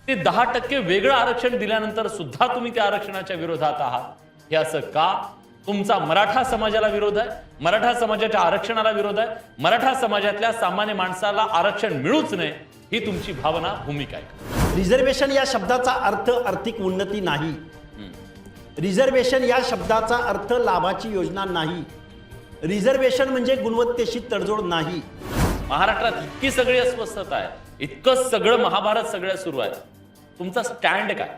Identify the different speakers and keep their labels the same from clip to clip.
Speaker 1: ते 10% वेगळं आरक्षण दिल्यानंतर सुद्धा तुम्ही त्या आरक्षणाच्या विरोधात आहात. हे असं का? तुमचा मराठा समाजाला विरोध आहे, मराठा समाजाच्या आरक्षणाला विरोध आहे, मराठा समाजातल्या सामान्य माणसाला आरक्षण मिळूच नये ही तुमची भावना, भूमिका आहे.
Speaker 2: रिझर्वेशन या शब्दाचा अर्थ आर्थिक उन्नती नाही. रिझर्वेशन या शब्दाचा अर्थ लाभाची योजना नाही. रिझर्वेशन म्हणजे गुणवत्तेशी तडजोड नाही.
Speaker 1: महाराष्ट्रात इतकी सगळी अस्वस्थता आहे, इतकं सगळं महाभारत सगळं सुरू आहे. तुमचा स्टँड काय?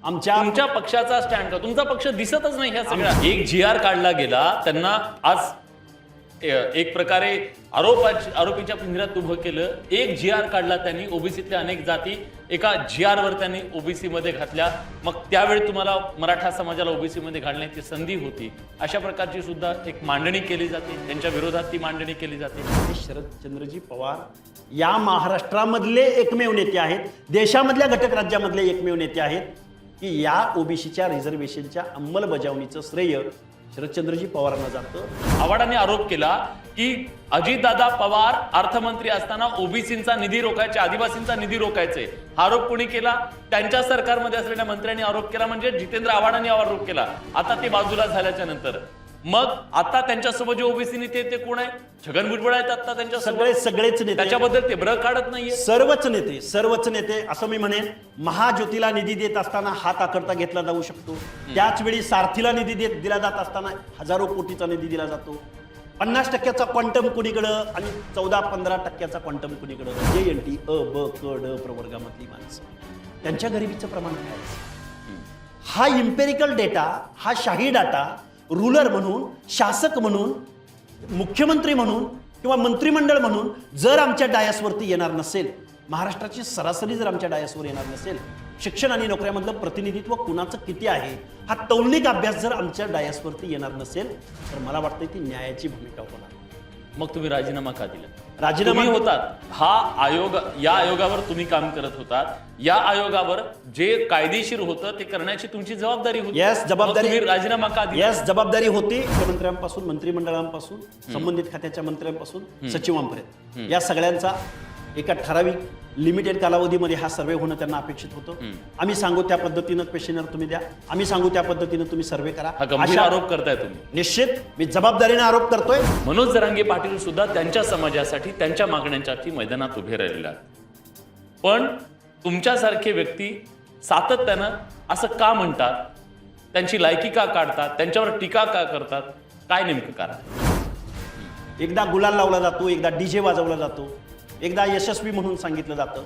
Speaker 1: तुमच्या पक्षाचा स्टँड का? तुमचा पक्ष दिसतच नाही ह्या सगळ्या. एक GR काढला गेला, त्यांना आज एक प्रकारे आरोपीच्या पिंजऱ्यात उभं केलं. एक GR काढला त्यांनी, ओबीसीतल्या अनेक जाती एका GR वर त्यांनी ओबीसी मध्ये घातल्या. मग त्यावेळी तुम्हाला मराठा समाजाला ओबीसी मध्ये घालण्याची संधी होती. अशा प्रकारची सुद्धा एक मांडणी केली जाते, त्यांच्या विरोधात ती मांडणी केली जाते.
Speaker 2: शरदचंद्रजी पवार या महाराष्ट्रामधले एकमेव नेते आहेत, देशामधल्या घटक राज्यामधले एकमेव नेते आहेत की या ओबीसीच्या रिझर्वेशनच्या अंमलबजावणीचं श्रेय शरदचंद्रजी पवारांना जातं.
Speaker 1: आव्हाडांनी आरोप केला की अजितदादा पवार अर्थमंत्री असताना ओबीसींचा निधी रोखायचे, आदिवासींचा निधी रोखायचे. हा आरोप कोणी केला? त्यांच्या सरकारमध्ये असलेल्या मंत्र्यांनी आरोप केला, म्हणजे जितेंद्र आव्हाडांनी आरोप केला. आता ते बाजूला झाल्याच्या नंतर मग आता त्यांच्यासोबत जे ओबीसी नेते ते कोण आहे? छगन भुजबळ आहेत आता त्यांच्या
Speaker 2: सगळेच नेते.
Speaker 1: त्याच्याबद्दल ते ब्र काढत नाहीये.
Speaker 2: सर्वच नेते असं मी म्हणेन. महाज्योतीला निधी देत असताना हात आखडता घेतला जाऊ शकतो. त्याच वेळी सारथीला निधी दिला जात असताना हजारो कोटीचा निधी दिला जातो. 50% क्वांटम कुणीकडं आणि 14-15% क्वांटम कुणीकडं. JNT अ ब क ड प्रवर्गामधली माणसं, त्यांच्या गरिबीचं प्रमाण काय? हा इम्पेरिकल डेटा, हा शाही डाटा रूलर म्हणून, शासक म्हणून, मुख्यमंत्री म्हणून किंवा मंत्रिमंडळ म्हणून जर आमच्या डायसवरती येणार नसेल, महाराष्ट्राची सरासरी जर आमच्या डायसवर येणार नसेल, शिक्षण आणि नोकऱ्यामधलं प्रतिनिधित्व कुणाचं किती आहे हा तौलनिक अभ्यास जर आमच्या डायसवरती येणार नसेल तर मला वाटतं ती न्यायाची भूमिका होणार.
Speaker 1: मग तुम्ही राजीनामा का दिला?
Speaker 2: राजीनामा
Speaker 1: होतात. हा आयोग, या आयोगावर तुम्ही काम करत होतात. या आयोगावर जे कायदेशीर होतं ते करण्याची तुमची जबाबदारी होती.
Speaker 2: जबाबदारी.
Speaker 1: राजीनामा का दिला?
Speaker 2: जबाबदारी होती. मुख्यमंत्र्यांपासून, मंत्रिमंडळांपासून, संबंधित खात्याच्या मंत्र्यांपासून सचिवांपर्यंत या सगळ्यांचा एका ठराविक लिमिटेड कालावधीमध्ये हा सर्वे होणं त्यांना अपेक्षित होतं. आम्ही सांगू त्या पद्धतीनं क्वेश्चनर तुम्ही द्या, आम्ही सांगू त्या पद्धतीनं तुम्ही सर्वे करा.
Speaker 1: अशा आरोप करताय तुम्ही?
Speaker 2: निश्चित मी जबाबदारीने आरोप करतोय.
Speaker 1: मनोज जरांगे पाटील सुद्धा त्यांच्या समाजासाठी, त्यांच्या मागण्यांसाठी मैदानात उभे राहिलेले आहेत. पण तुमच्यासारखे व्यक्ती सातत्यानं असं का म्हणतात? त्यांची लायकी का काढतात? त्यांच्यावर टीका का करतात? काय नेमकं कारण?
Speaker 2: एकदा गुलाल लावला जातो, एकदा DJ वाजवला जातो, एकदा यशस्वी म्हणून सांगितलं जातं.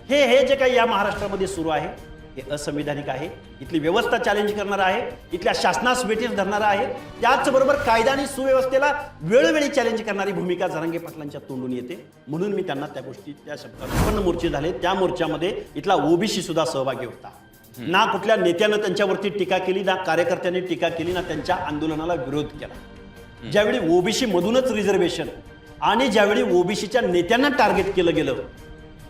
Speaker 2: हे जे काही या महाराष्ट्रामध्ये सुरू आहे हे असंविधानिक आहे. इथली व्यवस्था चॅलेंज करणार आहे, इथल्या शासनास वेठीस धरणार आहे. त्याचबरोबर कायदा आणि सुव्यवस्थेला वेळोवेळी चॅलेंज करणारी भूमिका जरांगे पाटलांच्या तोंडून येते. म्हणून मी त्यांना त्या गोष्टी, त्या शब्दात पण मोर्चे झाले. त्या मोर्चामध्ये इथला ओबीसी सुद्धा सहभागी होता. ना कुठल्या नेत्यानं त्यांच्यावरती टीका केली, ना कार्यकर्त्यांनी टीका केली, ना त्यांच्या आंदोलनाला विरोध केला. ज्यावेळी ओबीसी मधूनच रिझर्वेशन आणि ज्यावेळी ओबीसीच्या नेत्यांना टार्गेट केलं गेलं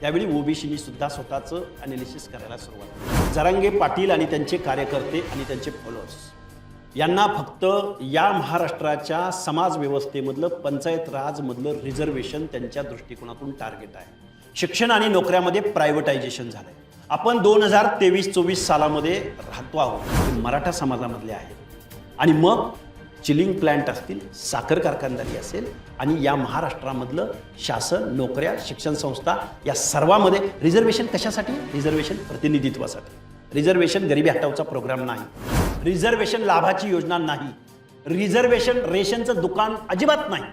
Speaker 2: त्यावेळी ओबीसीनी सुद्धा स्वतःचं अनालिसिस करायला सुरुवात केली. जरांगे पाटील आणि त्यांचे कार्यकर्ते आणि त्यांचे फॉलोअर्स यांना फक्त या महाराष्ट्राच्या समाज व्यवस्थेमधलं, पंचायत राजमधलं रिझर्वेशन त्यांच्या दृष्टिकोनातून टार्गेट आहे. शिक्षण आणि नोकऱ्यामध्ये प्रायव्हेटायझेशन झालंय. आपण 2023-24 सालामध्ये राहतो आहोत, मराठा समाजामधले आहेत. आणि मग चिलिंग प्लांट असतील, साखर कारखानदारी असेल आणि या महाराष्ट्रामधलं शासन, नोकऱ्या, शिक्षण संस्था या सर्वांमध्ये रिझर्वेशन कशासाठी? रिझर्वेशन प्रतिनिधित्वासाठी. रिझर्वेशन गरिबी हटावचा प्रोग्राम नाही. रिझर्वेशन लाभाची योजना नाही. रिझर्वेशन रेशनचं दुकान अजिबात नाही.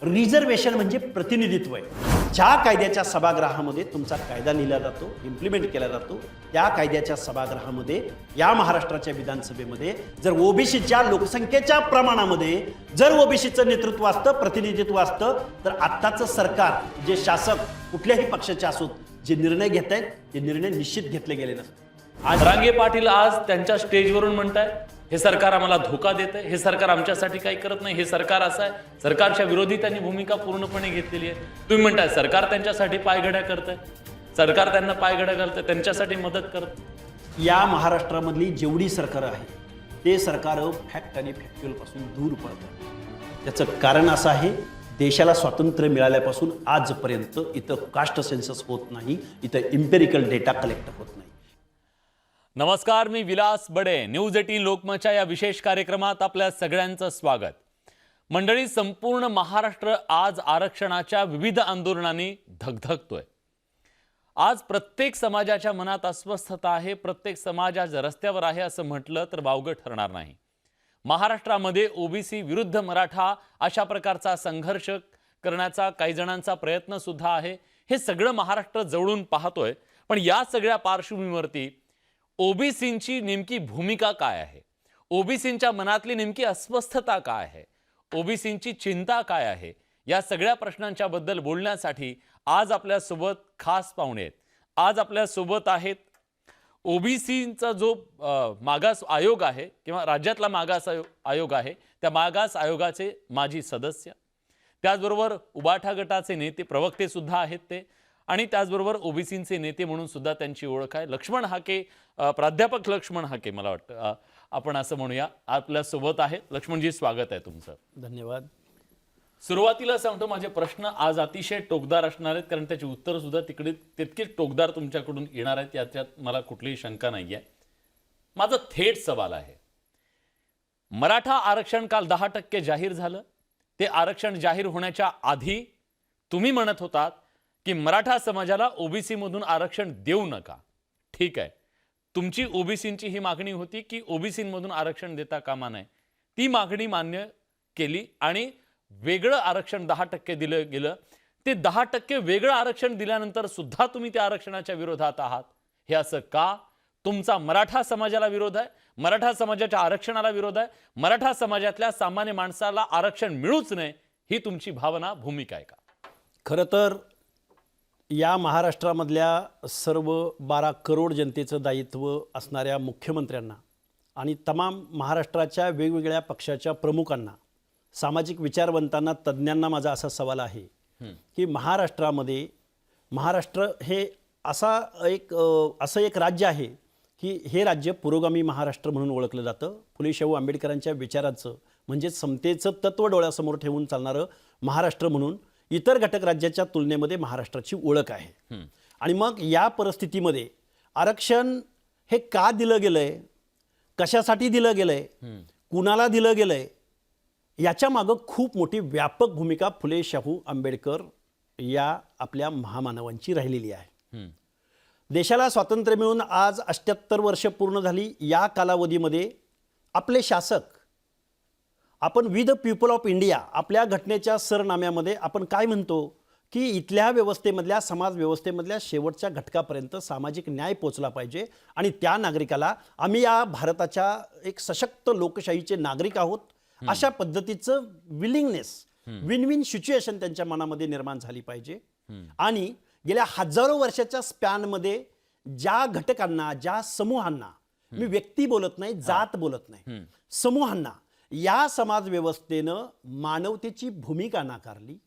Speaker 2: रिझर्वेशन म्हणजे प्रतिनिधित्व आहे. ज्या कायद्याच्या सभागृहामध्ये तुमचा कायदा लिहिला जातो, इम्प्लिमेंट केला जातो, त्या कायद्याच्या सभागृहामध्ये या महाराष्ट्राच्या विधानसभेमध्ये जर ओबीसीच्या लोकसंख्येच्या प्रमाणामध्ये जर ओबीसीचं नेतृत्व असतं, प्रतिनिधित्व असतं, तर आत्ताचं सरकार, जे शासक कुठल्याही पक्षाचे असोत, जे निर्णय घेत आहेत ते निर्णय निश्चित घेतले गेले नसते.
Speaker 1: जरांगे पाटील आज त्यांच्या स्टेजवरून म्हणताय हे सरकार आम्हाला धोका देत आहे, हे सरकार आमच्यासाठी काही करत नाही, हे सरकार असं आहे. सरकारच्या विरोधी त्यांनी भूमिका पूर्णपणे घेतलेली आहे. तुम्ही म्हणताय सरकार त्यांच्यासाठी पायघड्या करतंय, सरकार त्यांना पायघड्या घालतंय, त्यांच्यासाठी मदत करत.
Speaker 2: या महाराष्ट्रामधली जेवढी सरकारं आहे ते सरकार फॅक्ट आणि फॅक्च्युअलपासून दूर पडतात. त्याचं कारण असं आहे, देशाला स्वातंत्र्य मिळाल्यापासून आजपर्यंत इथं कास्ट सेन्सस होत नाही, इथं इम्पेरिकल डेटा कलेक्ट होत नाही.
Speaker 1: नमस्कार, मी विलास बडे. न्यूज 18 लोकमतच्या या विशेष कार्यक्रमात आपल्या सगळ्यांचं स्वागत. मंडळी, संपूर्ण महाराष्ट्र आज आरक्षणाच्या विविध आंदोलनांनी धगधगतोय. आज प्रत्येक समाजाच्या मनात अस्वस्थता आहे, प्रत्येक समाज आज रस्त्यावर आहे असं म्हटलं तर वावगं ठरणार नाही. महाराष्ट्रामध्ये ओबीसी विरुद्ध मराठा अशा प्रकारचा संघर्ष करण्याचा काही जणांचा प्रयत्न सुद्धा आहे. हे सगळं महाराष्ट्र जवळून पाहतोय. पण या सगळ्या पार्श्वभूमीवरती ओबीसींची नेमकी भूमिका काय आहे, ओबीसींच्या मनातली नेमकी अस्वस्थता काय आहे, ओबीसींची चिंता काय आहे, या सगळ्या प्रश्नांच्या बद्दल बोलण्यासाठी आज आपल्यासोबत खास पाहुणे आहेत. आज आपल्यासोबत आहेत ओबीसींचा जो मागास आयोग आहे किंवा राज्यातला मागास आयोग आहे, त्या मागास आयोगाचे माजी सदस्य, त्याचबरोबर उबाठा गटाचे नेते प्रवक्ते सुद्धा आहेत ते, आणि त्याचबरोबर ओबीसींचे नेते म्हणून सुद्धा त्यांची ओळख आहे. लक्ष्मण हाके, प्राध्यापक लक्ष्मण हाके, मला वाटतं आपण असं म्हणूया, आपल्यासोबत आहे. लक्ष्मणजी, स्वागत आहे तुमचं.
Speaker 2: धन्यवाद.
Speaker 1: सुरुवातीला सांगतो, माझे प्रश्न आज अतिशय टोकदार असणार आहेत, कारण त्याची उत्तर सुद्धा तिकडे तितकीच टोकदार तुमच्याकडून येणार आहेत, याच्यात मला कुठलीही शंका नाही आहे. माझा थेट सवाल आहे, मराठा आरक्षण काल 10% जाहीर झालं. ते आरक्षण जाहीर होण्याच्या आधी तुम्ही म्हणत होतात की मराठा समाजाला ओबीसी मधून आरक्षण देऊ नका. ठीक आहे, तुमची ओबीसींची ही मागणी होती की ओबीसींमधून आरक्षण देता कामा नये. ती मागणी मान्य केली आणि वेगळं आरक्षण 10% दिलं गेलं. ते 10% वेगळं आरक्षण दिल्यानंतर सुद्धा तुम्ही त्या आरक्षणाच्या विरोधात आहात. हे असं का? तुमचा मराठा समाजाला विरोध आहे, मराठा समाजाच्या आरक्षणाला विरोध आहे, मराठा समाजातल्या सामान्य माणसाला आरक्षण मिळूच नये ही तुमची भावना, भूमिका आहे का?
Speaker 2: खरं तर या महाराष्ट्रामधल्या सर्व 12 करोड जनतेचं दायित्व असणाऱ्या मुख्यमंत्र्यांना आणि तमाम महाराष्ट्राच्या वेगवेगळ्या पक्षाच्या प्रमुखांना, सामाजिक विचारवंतांना, तज्ज्ञांना माझा असा सवाल आहे की महाराष्ट्र हे असं एक राज्य आहे की हे राज्य पुरोगामी महाराष्ट्र म्हणून ओळखलं जातं. फुले शाहू आंबेडकरांच्या विचाराचं म्हणजेच समतेचं तत्त्व डोळ्यासमोर ठेवून चालणारं महाराष्ट्र म्हणून इतर घटक राज्याच्या तुलनेमध्ये महाराष्ट्राची ओळख आहे. आणि मग या परिस्थितीमध्ये आरक्षण हे का दिलं गेलंय, कशासाठी दिलं गेलंय, कुणाला दिलं गेलंय, याच्या मागं खूप मोठी व्यापक भूमिका फुले शाहू आंबेडकर या आपल्या महामानवांची राहिलेली आहे. देशाला स्वातंत्र्य मिळून आज 78 वर्ष पूर्ण झाली. या कालावधीमध्ये आपले शासक, आपण we the people of India, आपल्या घटनेच्या सरनाम्यामध्ये आपण काय म्हणतो की इथल्या व्यवस्थेमधल्या, समाज व्यवस्थेमधल्या शेवटच्या घटकापर्यंत सामाजिक न्याय पोचला पाहिजे आणि त्या नागरिकाला, आम्ही या भारताच्या एक सशक्त लोकशाहीचे नागरिक आहोत अशा पद्धतीचं विलिंगनेस, विन विन सिच्युएशन त्यांच्या मनामध्ये निर्माण झाली पाहिजे. आणि गेल्या हजारो वर्षाच्या स्पॅनमध्ये ज्या घटकांना, ज्या समूहांना, मी व्यक्ती बोलत नाही, जात बोलत नाही, समूहांना या समाज व्यवस्थेनं मानवतेची भूमिका नाकारली,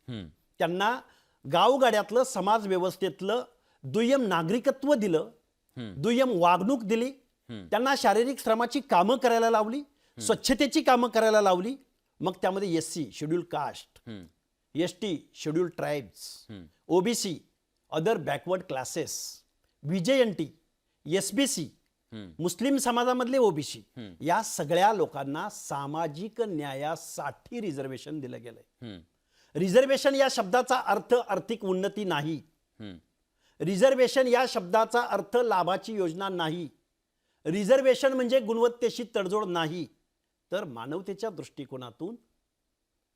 Speaker 2: त्यांना गावगाड्यातलं समाज व्यवस्थेतलं दुय्यम नागरिकत्व दिलं, दुय्यम वागणूक दिली, त्यांना शारीरिक श्रमाची कामं करायला लावली, स्वच्छतेची कामं करायला लावली. मग त्यामध्ये SC schedule caste, ST schedule tribes, OBC other backward classes, VJNT, SBC मुस्लिम समाजामधले OBC, या सगळ्या लोकांना सामाजिक न्यायासाठी रिझर्वेशन दिलं गेलंय. रिझर्वेशन या शब्दाचा अर्थ आर्थिक उन्नती नाही, रिझर्वेशन या शब्दाचा अर्थ लाभाची योजना नाही, रिझर्वेशन म्हणजे गुणवत्तेशी तडजोड नाही, तर मानवतेच्या दृष्टिकोनातून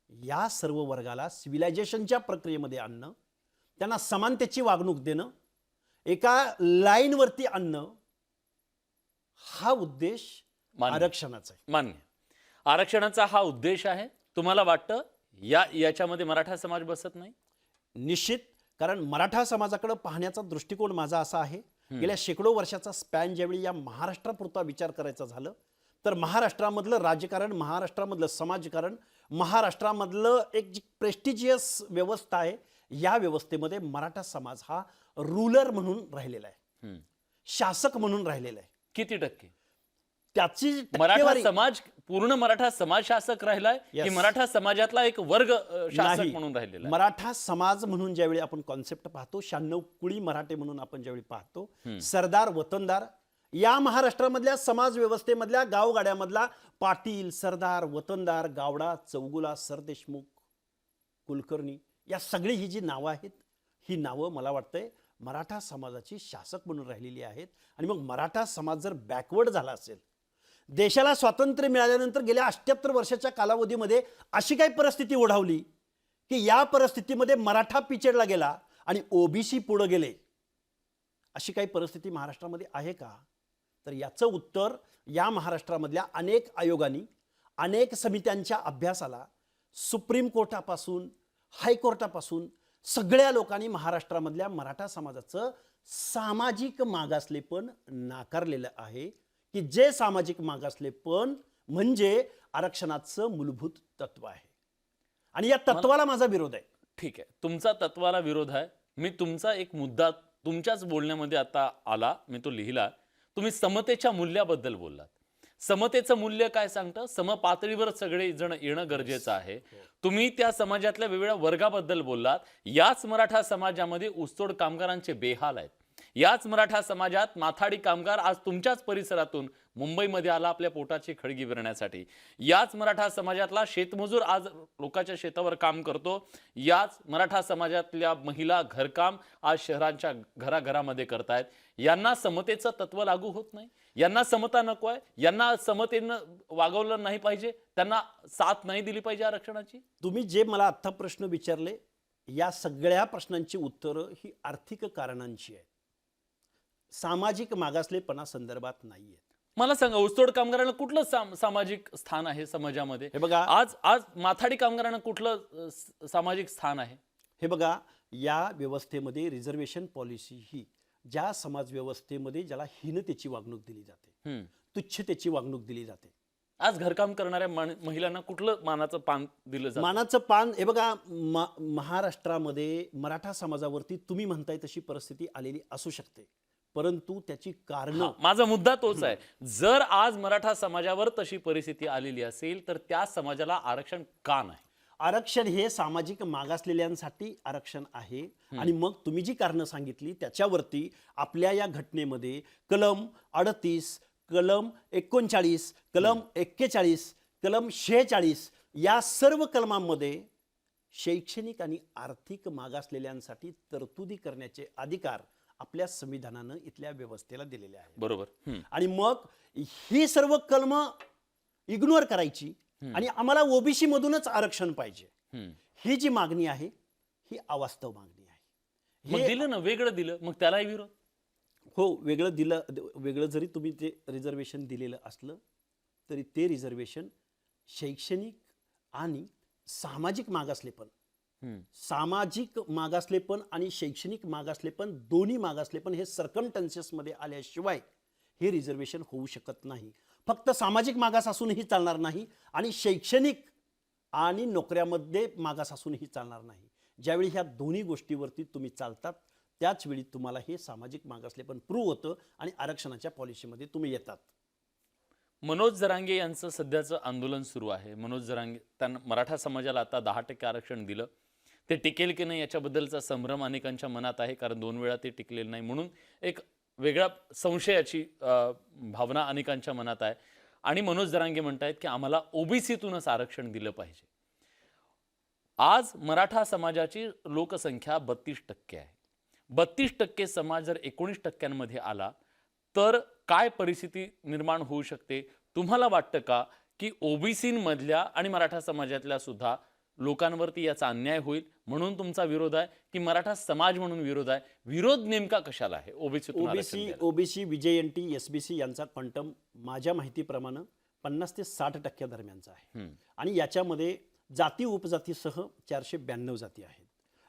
Speaker 2: या सर्व वर्गाला सिव्हिलायझेशनच्या प्रक्रियेमध्ये आणणं, त्यांना समानतेची वागणूक देणं, एका लाईनवरती आणणं, हा उद्देश आरक्षणाचा आहे.
Speaker 1: मान्य, आरक्षणाचा हा उद्देश आहे. तुम्हाला वाटतं याच्यामध्ये मराठा समाज बसत नाही?
Speaker 2: निश्चित, कारण मराठा समाजाकडे पाहण्याचा दृष्टिकोन माझा असा आहे, गेल्या शेकडो वर्षाचा स्पॅन ज्यावेळी या महाराष्ट्रापुरता विचार करायचा झालं, तर महाराष्ट्रामधलं राजकारण, महाराष्ट्रामधलं समाजकारण, महाराष्ट्रामधलं एक जी प्रेस्टिजियस व्यवस्था आहे, या व्यवस्थेमध्ये मराठा समाज हा रूलर म्हणून राहिलेला आहे, शासक म्हणून राहिलेला आहे.
Speaker 1: किती टक्के?
Speaker 2: त्याची
Speaker 1: मराठा समाज, पूर्ण मराठा समाज शासक राहिलाय की मराठा समाजातला एक वर्ग शासक म्हणून राहिलेला?
Speaker 2: मराठा समाज म्हणून ज्यावेळी आपण कॉन्सेप्ट पाहतो, 96 कुळी मराठे म्हणून आपण ज्यावेळी पाहतो, सरदार, वतनदार या महाराष्ट्रामधल्या समाज व्यवस्थेमधल्या गावगाड्यामधला पाटील, सरदार, वतनदार, गावडा, चौगुला, सरदेशमुख, कुलकर्णी या सगळी ही जी नावं आहेत, ही नावं मला वाटतंय मराठा समाजाची शासक म्हणून राहिलेली आहेत. आणि मग मराठा समाज जर बॅकवर्ड झाला असेल, देशाला स्वातंत्र्य मिळाल्यानंतर गेल्या 78 वर्षाच्या कालावधीमध्ये अशी काही परिस्थिती ओढावली की या परिस्थितीमध्ये मराठा पिछेडला गेला आणि ओबीसी पुढे गेले, अशी काही परिस्थिती महाराष्ट्रामध्ये आहे का? तर याचं उत्तर या महाराष्ट्रामधल्या अनेक आयोगांनी, अनेक समित्यांच्या अभ्यासाला, सुप्रीम कोर्टापासून हायकोर्टापासून सगळ्या लोकांनी महाराष्ट्रामधल्या मराठा समाजाचं सामाजिक मागासलेपण नाकारलेलं आहे की जे सामाजिक मागासलेपण म्हणजे आरक्षणाचं मूलभूत तत्व आहे. आणि या तत्वाला माझा विरोध आहे.
Speaker 1: ठीक आहे, तुमचा तत्वाला विरोध आहे. मी तुमचा एक मुद्दा तुमच्याच बोलण्यामध्ये आता आला, मी तो लिहिला. तुम्ही समतेच्या मूल्याबद्दल बोललात. समतेचं मूल्य काय सांगतं? समपातळीवर सगळे जण येणं गरजेचं आहे. तुम्ही त्या समाजातल्या वेगवेगळ्या वर्गाबद्दल बोललात. याच मराठा समाजामध्ये ऊसतोड कामगारांचे बेहाल आहेत. याच मराठा समाजात माथाडी कामगार आज तुमच्याच परिसरातून मुंबईमध्ये आला आपल्या पोटाची खळगी भरण्यासाठी. याच मराठा समाजातला शेतमजूर आज लोकांच्या शेतावर काम करतो. याच मराठा समाजातल्या महिला घरकाम आज शहरांच्या घराघरामध्ये करतायत. यांना समतेचं तत्व लागू होत नाही. यांना समता नको आहे. यांना समतेनं वागवलं नाही पाहिजे. त्यांना साथ नाही दिली पाहिजे आरक्षणाची.
Speaker 2: तुम्ही जे मला आत्ता प्रश्न विचारले, या सगळ्या प्रश्नांची उत्तरं ही आर्थिक कारणांची आहेत, सामाजिक मागासलेपणा संदर्भात नाही आहेत.
Speaker 1: मला सांगा, ऊसतोड कामगारांना कुठलं सामाजिक स्थान आहे समाजामध्ये?
Speaker 2: हे बघा,
Speaker 1: आज माथाडी कामगारांना कुठलं सामाजिक स्थान आहे?
Speaker 2: हे बघा, या व्यवस्थेमध्ये रिझर्वेशन पॉलिसी ही ज्या समाज व्यवस्थेमध्ये ज्याला हीनतेची वागणूक दिली जाते, तुच्छतेची वागणूक दिली जाते,
Speaker 1: आज घरकाम करणाऱ्या महिलांना कुठलं मानाचं पान दिलं जातं?
Speaker 2: मानाचं पान, हे बघा, महाराष्ट्रामध्ये मराठा समाजावरती तुम्ही म्हणताय तशी परिस्थिती आलेली असू शकते, परंतु त्याची कारण,
Speaker 1: माझा मुद्दा तोच आहे. जर आज मराठा समाजावर तशी परिस्थिती आलेली असेल तर त्या समाजाला आरक्षण का नाही?
Speaker 2: आरक्षण हे सामाजिक मागासलेल्यांसाठी आरक्षण आहे. आणि मग तुम्ही जी कारणं सांगितली त्याच्यावरती आपल्या या घटनेमध्ये कलम 38, कलम 39, कलम 41, कलम 46 या सर्व कलमांमध्ये शैक्षणिक आणि आर्थिक मागासलेल्यांसाठी तरतुदी करण्याचे अधिकार आपल्या संविधानानं इथल्या व्यवस्थेला दिलेले आहे.
Speaker 1: बरोबर.
Speaker 2: आणि मग ही सर्व कलम इग्नोर करायची आणि आम्हाला ओबीसी मधूनच आरक्षण पाहिजे, ही जी मागणी आहे ही अवास्तव मागणी आहे.
Speaker 1: मग दिलं ना, वेगळं दिलं, मग त्यालाही विरोध?
Speaker 2: हो, वेगळं दिलं. वेगळं जरी तुम्ही ते रिझर्वेशन दिलेलं असलं तरी ते रिझर्वेशन शैक्षणिक आणि सामाजिक मागासलेपण, सामाजिक मागासलेपण आणि शैक्षणिक मागासलेपण, दोन्ही मागासलेपण हे सर्कमस्टन्सेसमध्ये आल्याशिवाय हे रिझर्वेशन होऊ शकत नाही. फक्त सामाजिक मागास असूनही चालणार नाही आणि शैक्षणिक आणि नोकऱ्यामध्ये मागास असूनही चालणार नाही. ज्यावेळी ह्या दोन्ही गोष्टीवरती तुम्ही चालतात त्याचवेळी तुम्हाला हे सामाजिक मागासलेपण प्रूव्ह होतं आणि आरक्षणाच्या पॉलिसीमध्ये तुम्ही येतात.
Speaker 1: मनोज जरांगे यांचं सध्याचं आंदोलन सुरू आहे. मनोज जरांगे, त्यांना मराठा समाजाला आता 10% आरक्षण दिलं. ते टिकेल की नाही याच्याबद्दलचा संभ्रम अनेकांच्या मनात आहे, कारण 2 वेळा ते टिकलेलं नाही म्हणून एक वेगळ्या संशयाची भावना अनेकांच्या मनात आहे. आणि मनोज जरांगे म्हणतायत की आम्हाला ओबीसीतूनच आरक्षण दिलं पाहिजे. आज मराठा समाजाची लोकसंख्या 32% आहे. 32% समाज जर 19% आला तर काय परिस्थिती निर्माण होऊ शकते? तुम्हाला वाटतं का की ओबीसीमधल्या आणि मराठा समाजातल्या सुद्धा लोकांवरती याचा अन्याय होईल म्हणून तुमचा विरोध आहे, की मराठा समाज म्हणून विरोध आहे? विरोध नेमका कशाला आहे?
Speaker 2: ओबीसी, विजेएनटी, एसबीसी यांचा क्वांटम माझ्या माहितीप्रमाणे 50 ते 60% दरम्यानचा आहे. आणि याच्यामध्ये जाती उपजातीसह 492 जाती आहेत.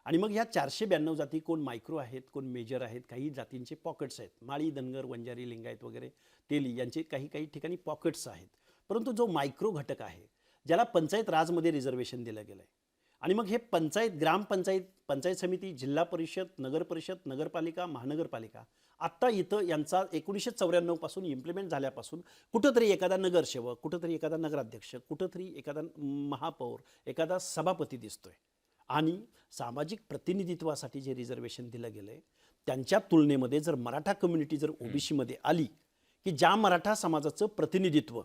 Speaker 2: आणि मग ह्या 492 जाती कोण मायक्रो आहेत, कोण मेजर आहेत, काही जातींचे पॉकेट्स आहेत. माळी, धनगर, वंजारी, लिंगायत वगैरे, तेली यांचे काही ठिकाणी पॉकेट्स आहेत. परंतु जो मायक्रो घटक आहे, ज्याला पंचायत राजमध्ये रिझर्वेशन दिलं गेलं आहे, आणि मग हे पंचायत, ग्रामपंचायत, पंचायत समिती, जिल्हा परिषद, नगर परिषद, नगरपालिका, महानगरपालिका, आत्ता इथं यांचा 1994 पासून इम्प्लिमेंट झाल्यापासून कुठंतरी एखादा नगरसेवक, कुठंतरी एखादा नगराध्यक्ष, कुठंतरी एखादा महापौर, एखादा सभापती दिसतोय. आणि सामाजिक प्रतिनिधित्वासाठी जे रिझर्वेशन दिलं गेलं आहे त्यांच्या तुलनेमध्ये जर मराठा कम्युनिटी जर ओबीसीमध्ये आली की ज्या मराठा समाजाचं प्रतिनिधित्व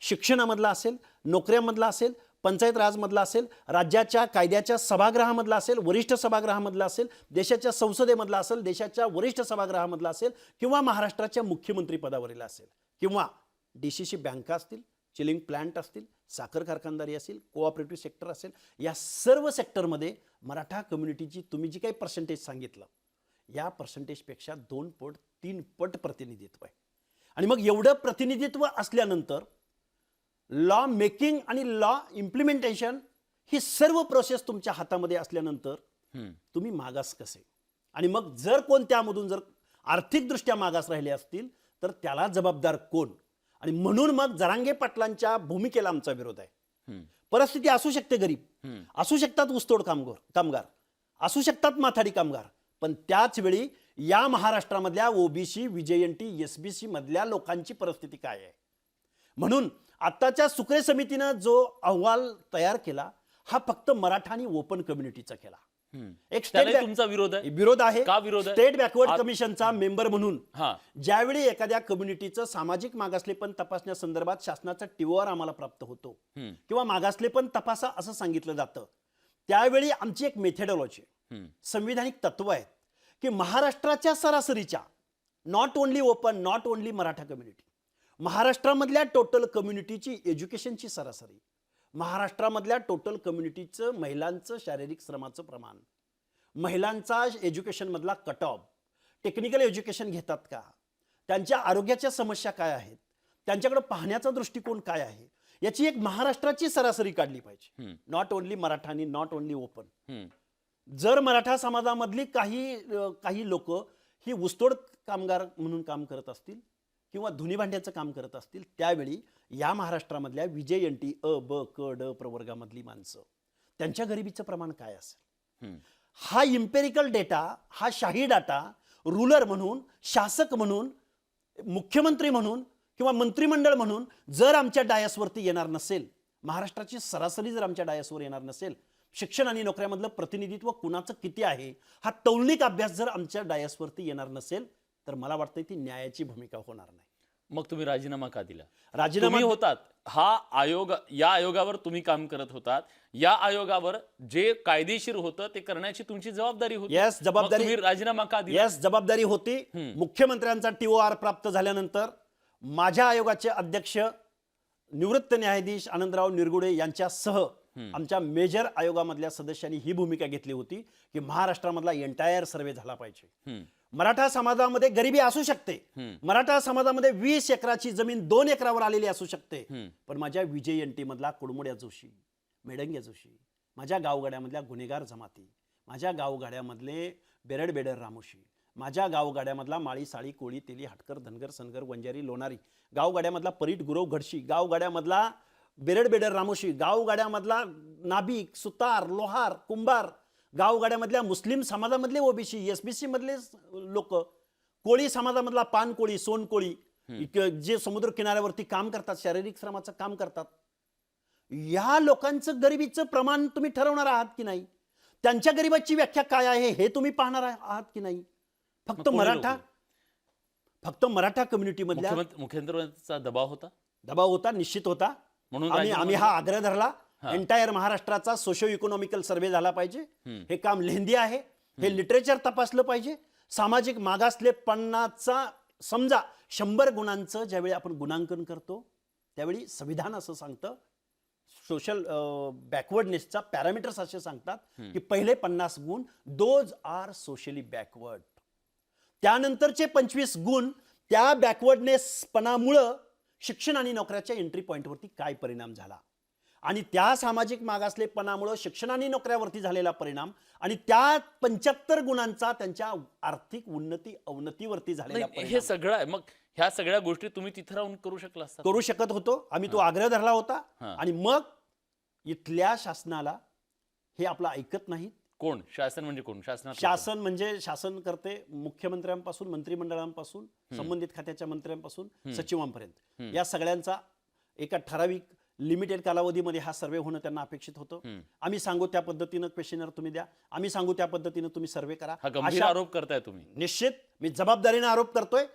Speaker 2: शिक्षणामधलं असेल, नोकऱ्यामधलं असेल, पंचायत राजमधला असेल, राज्याच्या कायद्याच्या सभागृहामधला असेल, वरिष्ठ सभागृहामधला असेल, देशाच्या संसदेमधला असेल, देशाच्या वरिष्ठ सभागृहामधला असेल, किंवा महाराष्ट्राच्या मुख्यमंत्री पदावरील असेल, किंवा DCC बँका असतील, चिलिंग प्लांट असतील, साखर कारखानदारी असेल, कोऑपरेटिव्ह सेक्टर असेल, या सर्व सेक्टरमध्ये मराठा कम्युनिटीची तुम्ही जी काही पर्सेंटेज सांगितलं, या पर्सेंटेजपेक्षा 2 पट 3 पट प्रतिनिधित्व आहे. आणि मग एवढं प्रतिनिधित्व असल्यानंतर लॉ मेकिंग आणि लॉ इम्प्लिमेंटेशन ही सर्व प्रोसेस तुमच्या हातामध्ये असल्यानंतर तुम्ही मागास कसे? आणि मग जर कोण त्यामधून जर आर्थिकदृष्ट्या मागास राहिले असतील तर त्याला जबाबदार कोण? आणि म्हणून मग जरांगे पाटलांच्या भूमिकेला आमचा विरोध आहे. परिस्थिती असू शकते गरीब, असू शकतात ऊसतोड कामगार, असू शकतात माथाडी कामगार, पण त्याच वेळी या महाराष्ट्रामधल्या OBC, VJNT, SBC मधल्या लोकांची परिस्थिती काय आहे? म्हणून आत्ताच्या सुक्रे समितीनं जो अहवाल तयार केला हा फक्त मराठा आणि ओपन कम्युनिटीचा केला. एक
Speaker 1: त्याला तुमचा विरोध आहे?
Speaker 2: विरोध आहे.
Speaker 1: का विरोध आहे?
Speaker 2: स्टेट बॅकवर्ड कमिशनचा मेंबर म्हणून
Speaker 1: हा.
Speaker 2: ज्यावेळी एखाद्या कम्युनिटीचं सामाजिक मागासलेपण तपासण्यासंदर्भात शासनाचा TOR आम्हाला प्राप्त होतो किंवा मागासलेपण तपासा असं सांगितलं जातं, त्यावेळी आमची एक मेथडॉलॉजी, संविधानिक तत्व आहेत की महाराष्ट्राच्या सरासरीच्या, not only open, not only Maratha community, महाराष्ट्रामधल्या टोटल कम्युनिटीची एज्युकेशनची सरासरी, महाराष्ट्रामधल्या टोटल कम्युनिटीचं महिलांचं शारीरिक श्रमाचं प्रमाण, महिलांचा एज्युकेशनमधला कट ऑफ, टेक्निकल एज्युकेशन घेतात का, त्यांच्या आरोग्याच्या समस्या काय आहेत, त्यांच्याकडे पाहण्याचा दृष्टिकोन काय आहे, याची एक महाराष्ट्राची सरासरी काढली पाहिजे. नॉट ओनली मराठा आणि नॉट ओनली ओपन. जर मराठा समाजामधली काही लोक ही ऊसतोड कामगार म्हणून काम करत असतील किंवा धुनी भांड्याचं काम करत असतील, त्यावेळी या महाराष्ट्रामधल्या VJNT अ, ब, क, ड प्रवर्गामधली माणसं, त्यांच्या गरिबीचं प्रमाण काय असेल? हा इम्पेरिकल डेटा, हा शाही डाटा रूलर म्हणून, शासक म्हणून, मुख्यमंत्री म्हणून किंवा मंत्रिमंडळ म्हणून जर आमच्या डायसवरती येणार नसेल, महाराष्ट्राची सरासरी जर आमच्या डायसवर येणार नसेल, शिक्षण आणि नोकऱ्यामधलं प्रतिनिधित्व कुणाचं किती आहे हा तौलनिक अभ्यास जर आमच्या डायसवरती येणार नसेल, तर मला वाटतं ती न्यायाची भूमिका होणार नाही.
Speaker 1: मग तुम्ही राजीनामा का दिला?
Speaker 2: राजीनामा
Speaker 1: तुम्ही होतात हा आयोग, या आयोगावर तुम्ही काम करत होतात, या आयोगावर जे कायदेशीर होतं ते करण्याची तुमची जबाबदारी होती.
Speaker 2: येस, जबाबदारी.
Speaker 1: मग तुम्ही राजीनामा का दिला?
Speaker 2: येस, जबाबदारी होती. मुख्यमंत्र्यांचा TOR प्राप्त झाल्यानंतर माझ्या आयोगाचे अध्यक्ष निवृत्त न्यायाधीश आनंदराव निरगुडे यांच्यासह आमच्या मेजर आयोगामधल्या सदस्यांनी ही भूमिका घेतली होती की महाराष्ट्रामधला एंटायर सर्वे झाला पाहिजे. मराठा समाजामध्ये गरिबी असू शकते, मराठा समाजामध्ये 20 एकराची जमीन 2 एकरावर आलेली असू शकते, पण माझ्या VJNT मधला कुडमुड्या जोशी, मेडंग्या जोशी, माझ्या गावगाड्यामधल्या गुन्हेगार जमाती, माझ्या गावगाड्यामधले बेरड रामोशी, माझ्या गावगाड्यामधला माळी साळी कोळी तेली हटकर धनगर सनगर वंजारी लोणारी, गावगाड्यामधला परीट गुरव घडशी, गावगाड्यामधला बेरड रामोशी, गावगाड्यामधला नाभिक सुतार लोहार कुंभार, गावगाड्यामधल्या मुस्लिम समाजामधले OBC SBC मधले लोक, कोळी समाजामधला पान कोळी, सोन कोळी, जे समुद्र किनाऱ्यावरती काम करतात, शारीरिक श्रमाचं काम करतात, या लोकांचं गरिबीचं प्रमाण तुम्ही ठरवणार आहात की नाही? त्यांच्या गरिबाची व्याख्या काय आहे हे तुम्ही पाहणार आहात की नाही? फक्त मराठा कम्युनिटी मधल्या
Speaker 1: मुख्यमंत्र्यांचा दबाव
Speaker 2: होता, निश्चित होता.
Speaker 1: म्हणून
Speaker 2: आम्ही हा आग्रह धरला, एंटायर महाराष्ट्राचा सोशो इकॉनॉमिकल सर्वे झाला पाहिजे. हे काम लेंदी आहे, हे लिटरेचर तपासलं पाहिजे. सामाजिक मागासलेपणाचा समजा 100 गुणांचं ज्यावेळी आपण गुणांकन करतो त्यावेळी संविधान असं सांगतं, सोशल बॅकवर्डनेसचा पॅरामीटर्स असे सांगतात की पहिले 50 गुण दोज आर सोशली बॅकवर्ड, त्यानंतरचे 25 गुण त्या बॅकवर्डनेसपणामुळं शिक्षण आणि नोकऱ्याच्या एंट्री पॉईंटवरती काय परिणाम झाला, आणि त्या सामाजिक मागासलेपणामुळं शिक्षण आणि नोकऱ्यावरती झालेला परिणाम आणि त्या 75 गुणांचा त्यांच्या आर्थिक उन्नती अवनतीवरती झालेला परिणाम,
Speaker 1: हे सगळं आहे. मग ह्या सगळ्या गोष्टी तुम्ही तिथे राहून करू
Speaker 2: शकत होतो. आम्ही तो आग्रह धरला होता. आणि मग इथल्या शासनाला हे आपलं ऐकत नाहीत.
Speaker 1: कोण शासन म्हणजे कोण?
Speaker 2: शासन म्हणजे शासन करते मुख्यमंत्र्यांपासून, मंत्रिमंडळांपासून, संबंधित खात्याच्या मंत्र्यांपासून सचिवांपर्यंत, या सगळ्यांचा एका ठराविक लिमिटेड कालावधीमध्ये हा सर्वे होणं त्यांना अपेक्षित होतं. आम्ही सांगू त्या पद्धतीनं क्वेश्चनर तुम्ही द्या, आम्ही सांगू त्या पद्धतीनं तुम्ही सर्वे करा.
Speaker 1: हा गंभीर आरोप करताय तुम्ही.
Speaker 2: निश्चित मी जबाबदारीने आरोप करतोय.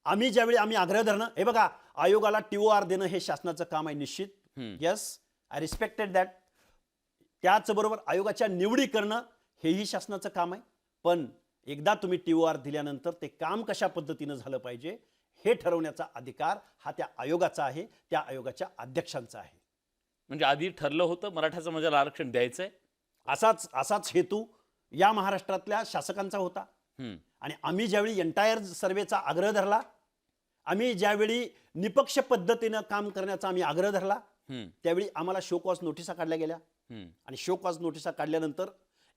Speaker 2: आम्ही ज्यावेळी आम्ही आग्रह धरणं, हे बघा, आयोगाला TOR देणं हे शासनाचं काम आहे निश्चित. Yes, I respected that. त्याचबरोबर आयोगाच्या निवडी करणं हेही शासनाचं काम आहे. पण एकदा तुम्ही TOR दिल्यानंतर ते काम कशा पद्धतीनं झालं पाहिजे हे ठरवण्याचा अधिकार हा त्या आयोगाचा आहे, त्या आयोगाच्या अध्यक्षांचा आहे.
Speaker 1: म्हणजे आधी ठरलं होतं मराठा समाजाला आरक्षण द्यायचंय,
Speaker 2: असाच हेतू या महाराष्ट्रातल्या शासकांचा होता. आणि आम्ही ज्यावेळी एंटायर सर्वेचा आग्रह धरला, आम्ही ज्यावेळी निपक्ष पद्धतीनं काम करण्याचा आम्ही आग्रह धरला, त्यावेळी आम्हाला शो कॉज नोटिसा काढल्या गेल्या. आणि शो कॉज नोटिसा काढल्यानंतर